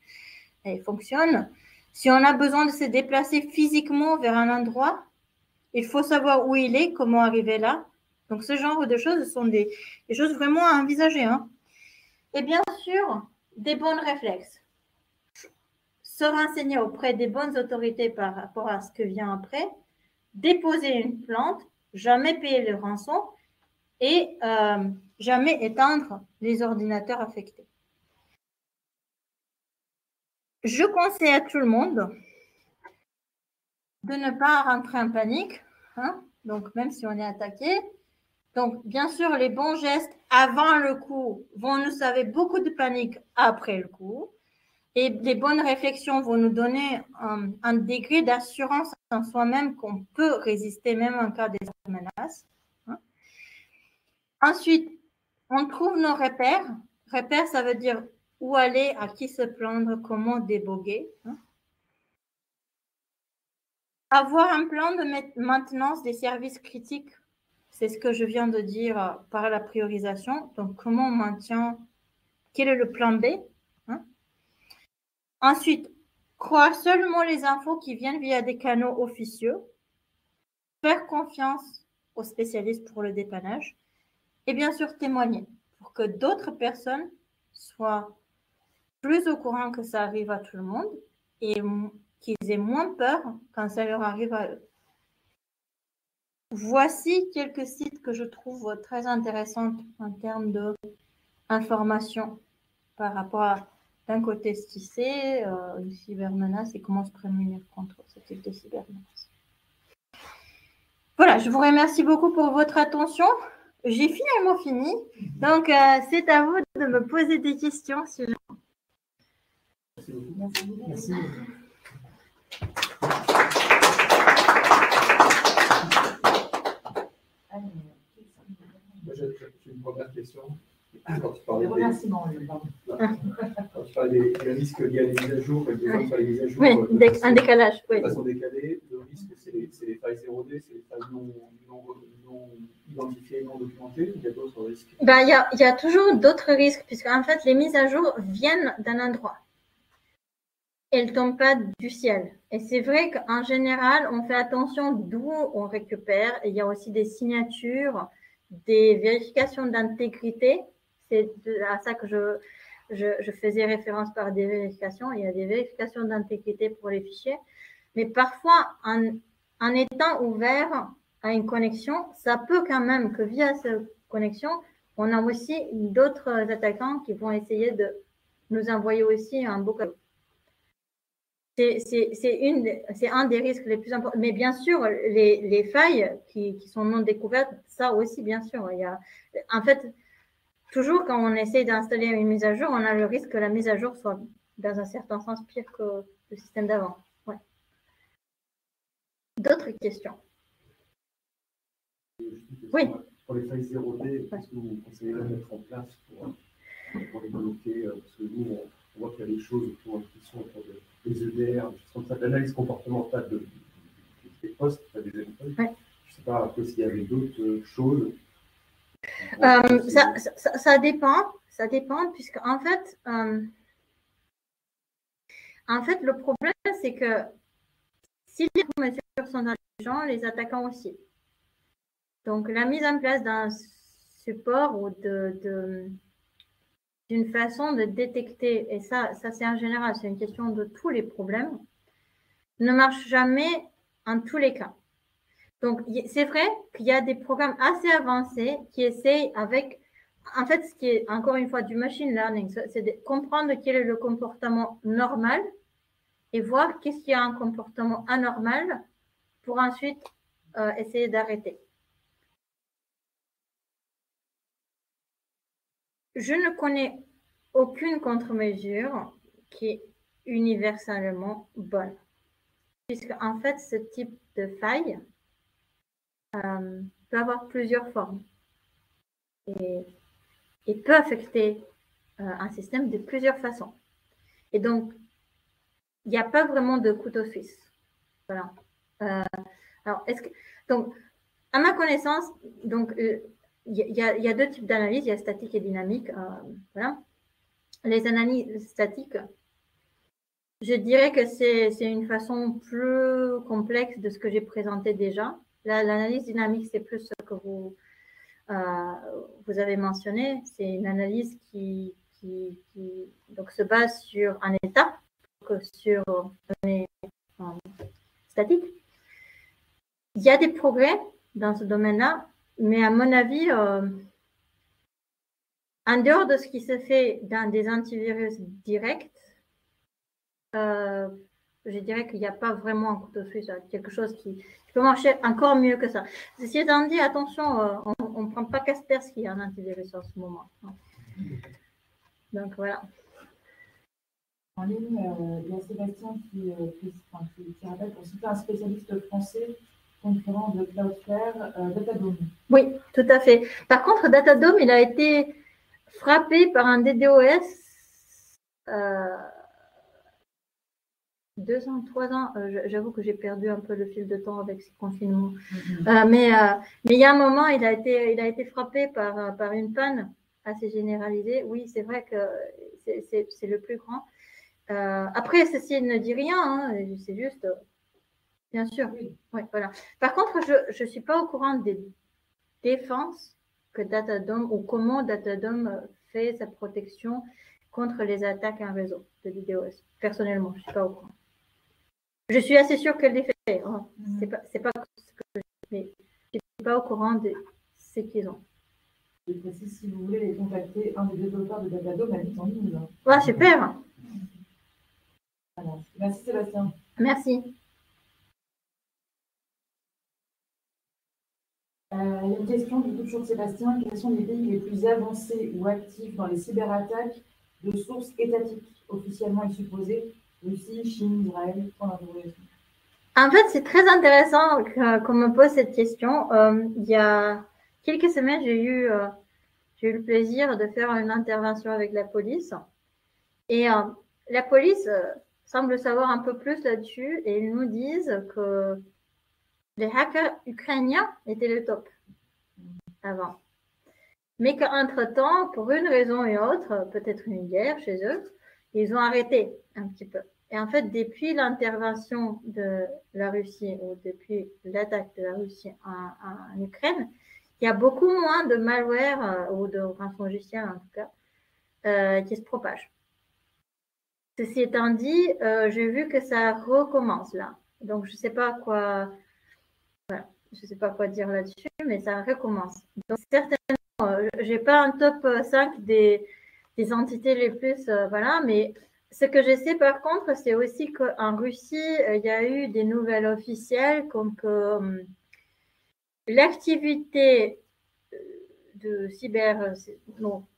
et fonctionne. Si on a besoin de se déplacer physiquement vers un endroit, il faut savoir où il est, comment arriver là. Donc, ce genre de choses sont des choses vraiment à envisager. Et bien sûr, des bons réflexes. Se renseigner auprès des bonnes autorités par rapport à ce que vient après, déposer une plainte, jamais payer le rançon et jamais éteindre les ordinateurs affectés. je conseille à tout le monde de ne pas rentrer en panique, hein, donc même si on est attaqué. Donc, bien sûr, les bons gestes avant le coup vont nous sauver beaucoup de panique après le coup. Et les bonnes réflexions vont nous donner un degré d'assurance en soi-même qu'on peut résister même en cas de menaces. Hein. Ensuite, on trouve nos repères. Repères, ça veut dire où aller, à qui se plaindre, comment déboguer. Hein. Avoir un plan de maintenance des services critiques, c'est ce que je viens de dire par la priorisation. Donc, comment on maintient, quel est le plan B? Hein. Ensuite, croire seulement les infos qui viennent via des canaux officieux, faire confiance aux spécialistes pour le dépannage et bien sûr témoigner pour que d'autres personnes soient plus au courant que ça arrive à tout le monde et qu'ils aient moins peur quand ça leur arrive à eux. Voici quelques sites que je trouve très intéressants en termes d'information par rapport à, d'un côté, ce qui c'est, une cybermenace et comment se prémunir contre ce type de cybermenace. Voilà, je vous remercie beaucoup pour votre attention. J'ai finalement fini. Donc, c'est à vous de me poser des questions. Merci beaucoup. Merci. J'ai une première question. Quand tu parlais des risques liés à les mises à jour, et besoin de faire les mises à jour, oui, un décalage. De façon décalée, le risque, c'est les failles 0D, c'est les failles non identifiées, non documentées. Il y a d'autres risques. Ben, il y a toujours d'autres risques, puisque en fait, les mises à jour viennent d'un endroit. Elles ne tombent pas du ciel. Et c'est vrai qu'en général, on fait attention d'où on récupère. Et il y a aussi des signatures, des vérifications d'intégrité. C'est à ça que je faisais référence par des vérifications. Il y a des vérifications d'intégrité pour les fichiers. Mais parfois, en étant ouvert à une connexion, ça peut quand même que via cette connexion, on a aussi d'autres attaquants qui vont essayer de nous envoyer aussi un beau cadeau. C'est un des risques les plus importants. Mais bien sûr, les failles qui sont non découvertes, ça aussi, bien sûr. En fait, toujours quand on essaie d'installer une mise à jour, on a le risque que la mise à jour soit, dans un certain sens, pire que le système d'avant. Ouais. D'autres questions? Oui. Pour les failles 0D, qu'est-ce que vous conseillez de mettre en place pour les bloquer? Parce que nous, on voit qu'il y a des choses qui sont autour des EDR, comme ça, l'analyse comportementale des postes, des endpoints. Ouais. Je ne sais pas s'il y avait d'autres choses. Ça dépend, puisque en fait, le problème, c'est que si les mesures sont intelligentes, les attaquants aussi. Donc, la mise en place d'un support ou d'une façon de détecter, et ça c'est en général, c'est une question de tous les problèmes, ne marche jamais en tous les cas. Donc, c'est vrai qu'il y a des programmes assez avancés qui essayent avec, en fait, ce qui est encore une fois du machine learning, c'est de comprendre quel est le comportement normal et voir qu'est-ce qu'il y a un comportement anormal pour ensuite essayer d'arrêter. Je ne connais aucune contre-mesure qui est universellement bonne, puisque en fait, ce type de faille peut avoir plusieurs formes et peut affecter un système de plusieurs façons. Et donc, il n'y a pas vraiment de couteau suisse. Voilà. Alors, donc, à ma connaissance, donc, il y a deux types d'analyses, il y a statique et dynamique. Voilà. Les analyses statiques, je dirais que c'est une façon plus complexe de ce que j'ai présenté déjà. L'analyse dynamique, c'est plus ce que vous avez mentionné. C'est une analyse qui donc, se base sur un état que sur données statiques. Il y a des progrès dans ce domaine-là, mais à mon avis, en dehors de ce qui se fait dans des antivirus directs, je dirais qu'il n'y a pas vraiment un couteau suisse, quelque chose qui peut marcher encore mieux que ça. Ceci étant dit, attention, on ne prend pas Kaspersky en antivirus en ce moment. Donc voilà. En ligne, il y a Sébastien qui rappelle pour citer un spécialiste français concurrent de Cloudflare, Datadome. Oui, tout à fait. Par contre, Datadome, il a été frappé par un DDoS 2 ans, 3 ans. J'avoue que j'ai perdu un peu le fil de temps avec ce confinement. Mais il y a un moment, il a été frappé par une panne assez généralisée. Oui, c'est vrai que c'est le plus grand. Après, ceci ne dit rien. Hein, c'est juste, bien sûr. Oui, voilà. Par contre, je ne suis pas au courant des défenses que Datadome ou comment Datadome fait sa protection contre les attaques à un réseau de DDoS. Personnellement, je ne suis pas au courant. Je suis assez sûre qu'elle les fait. Hein. C'est pas ce que mais je ne suis pas au courant de ce qu'ils ont. Je précise, si vous voulez les contacter, un des développeurs de Datadome habite en ligne. Ouais, super. Voilà. Merci Sébastien. Merci. Il y a une question du coup toujours de Sébastien. Quels sont les pays les plus avancés ou actifs dans les cyberattaques de sources étatiques, officiellement et supposées? Russie, Chine, Israël, point d'interrogation. En fait, c'est très intéressant qu'on me pose cette question. Il y a quelques semaines, j'ai eu le plaisir de faire une intervention avec la police. Et la police semble savoir un peu plus là-dessus et ils nous disent que les hackers ukrainiens étaient le top avant. Mais qu'entre-temps, pour une raison ou une autre, peut-être une guerre chez eux, ils ont arrêté un petit peu. Et en fait, depuis l'intervention de la Russie ou depuis l'attaque de la Russie en Ukraine, il y a beaucoup moins de malware ou de rançongiciel en tout cas qui se propagent. Ceci étant dit, j'ai vu que ça recommence là. Donc, je ne sais pas quoi, voilà, je sais pas quoi dire là-dessus, mais ça recommence. Donc, certainement, je n'ai pas un top 5 des entités les plus, voilà, mais ce que je sais par contre, c'est aussi qu'en Russie, il y a eu des nouvelles officielles comme que l'activité de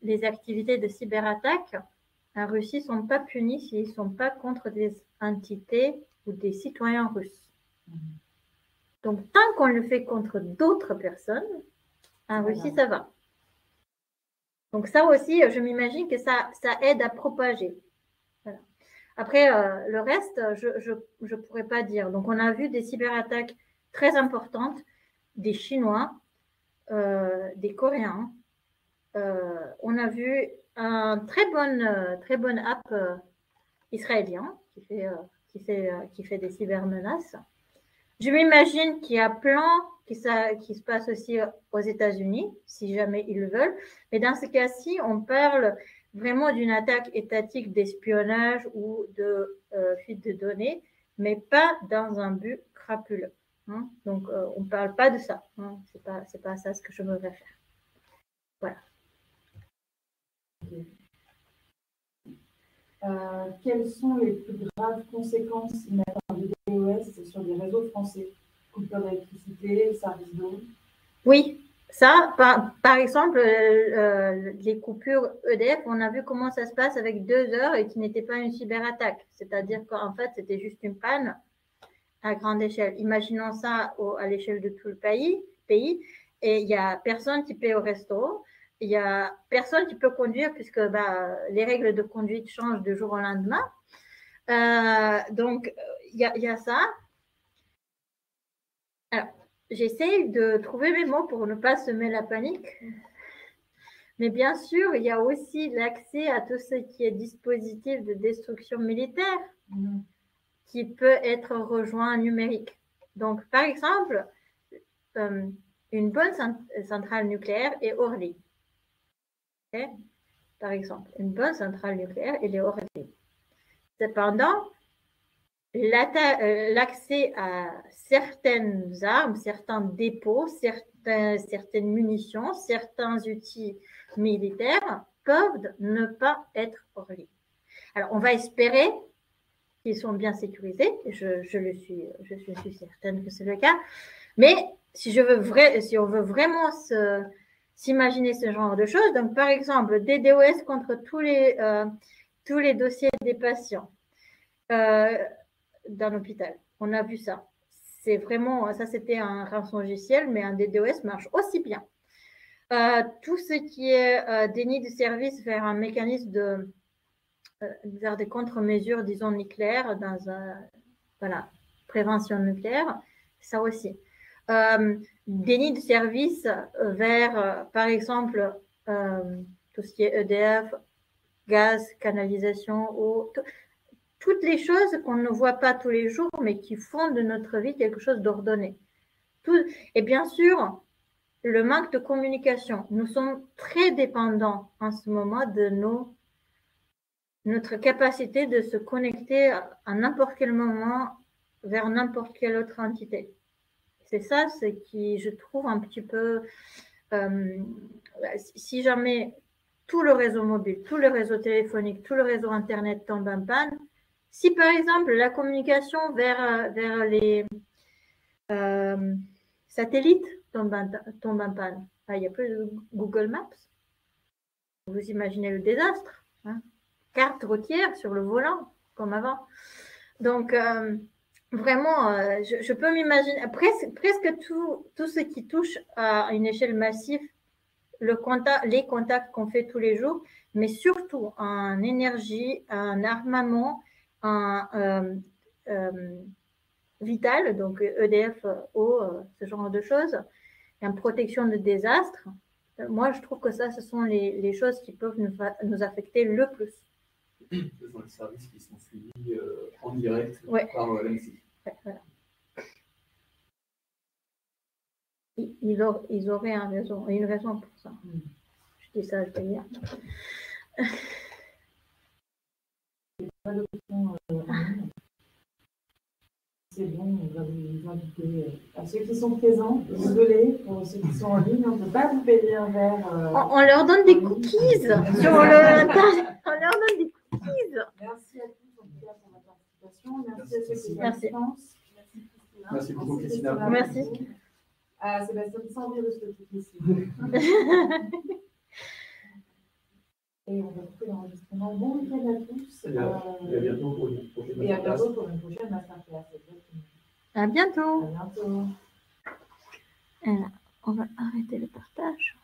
les activités de cyberattaque en Russie ne sont pas punies s'ils ne sont pas contre des entités ou des citoyens russes. Donc, tant qu'on le fait contre d'autres personnes, en Russie, ça va. Donc, ça aussi, je m'imagine que ça aide à propager. Voilà. Après, le reste, je ne pourrais pas dire. Donc, on a vu des cyberattaques très importantes des Chinois, des Coréens. On a vu un très bonne app israélien qui fait des cybermenaces. Je m'imagine qu'il y a plein qui se passe aussi aux États-Unis, si jamais ils le veulent. Mais dans ce cas-ci, on parle vraiment d'une attaque étatique d'espionnage ou de fuite de données, mais pas dans un but crapuleux. Hein. Donc, on ne parle pas de ça. Hein. C'est pas ça ce que je me réfère. Voilà. Quelles sont les plus graves conséquences imaginables de DDoS sur des réseaux français? Coupure d'électricité, service d'eau? Oui, ça, par exemple, les coupures EDF, on a vu comment ça se passe avec 2 heures et qui n'était pas une cyberattaque. C'est-à-dire qu'en fait, c'était juste une panne à grande échelle. Imaginons ça à l'échelle de tout le pays et il n'y a personne qui paie au resto. Il n'y a personne qui peut conduire puisque les règles de conduite changent de jour au lendemain. Donc, il y a ça. Alors, j'essaie de trouver mes mots pour ne pas semer la panique. Mais bien sûr, il y a aussi l'accès à tout ce qui est dispositif de destruction militaire qui peut être rejoint numérique. Donc, par exemple, une bonne centrale nucléaire est Orly. Okay? Par exemple, une bonne centrale nucléaire, elle est Orly. Cependant, l'accès à certaines armes, certains dépôts, certaines munitions, certains outils militaires peuvent ne pas être Orly. Alors, on va espérer qui sont bien sécurisés. Je suis certaine que c'est le cas. Mais si on veut vraiment s'imaginer ce genre de choses, donc par exemple, des DOS contre tous les dossiers des patients dans l'hôpital. On a vu ça. C'est vraiment, ça c'était un rançongiciel, mais un DDoS marche aussi bien. Tout ce qui est déni de service vers un mécanisme vers des contre-mesures, disons, nucléaires, prévention nucléaire, ça aussi. Déni de service vers, par exemple, tout ce qui est EDF, gaz, canalisation, eau, toutes les choses qu'on ne voit pas tous les jours, mais qui font de notre vie quelque chose d'ordonné. Et bien sûr, le manque de communication. Nous sommes très dépendants en ce moment de notre capacité de se connecter à n'importe quel moment vers n'importe quelle autre entité. C'est ça, ce qui, je trouve, un petit peu... si jamais tout le réseau mobile, tout le réseau téléphonique, tout le réseau Internet tombe en panne, si par exemple la communication vers les satellites tombe en panne, il n'y a plus de Google Maps. Vous imaginez le désastre, hein? Carte routière sur le volant, comme avant. Donc, vraiment, je peux m'imaginer, presque tout ce qui touche à une échelle massive, les contacts qu'on fait tous les jours, mais surtout en énergie, en armement, en vital, donc EDF, eau, ce genre de choses, et en protection de désastres. Moi, je trouve que ça, ce sont les choses qui peuvent nous affecter le plus. Ce sont les services qui sont suivis en direct par l'ANSSI. Ouais, voilà. Ils auraient une raison pour ça. Je dis ça, je vais dire. Pas de questions. C'est bon, on va vous inviter à ceux qui sont présents. Désolé pour ceux qui sont en ligne, on ne peut pas vous payer un verre. On leur donne des cookies sur le. On leur donne des cookies. Merci à tous en tout cas pour la participation. Merci à ceux qui sont à distance. Merci beaucoup, Christina. Merci. À Sébastien sans virus le truc ici. Et on va couper l'enregistrement. Bon week-end à tous. Et à bientôt pour une prochaine Et à bientôt pour une prochaine masterclass. À bientôt. À bientôt. Alors, on va arrêter le partage.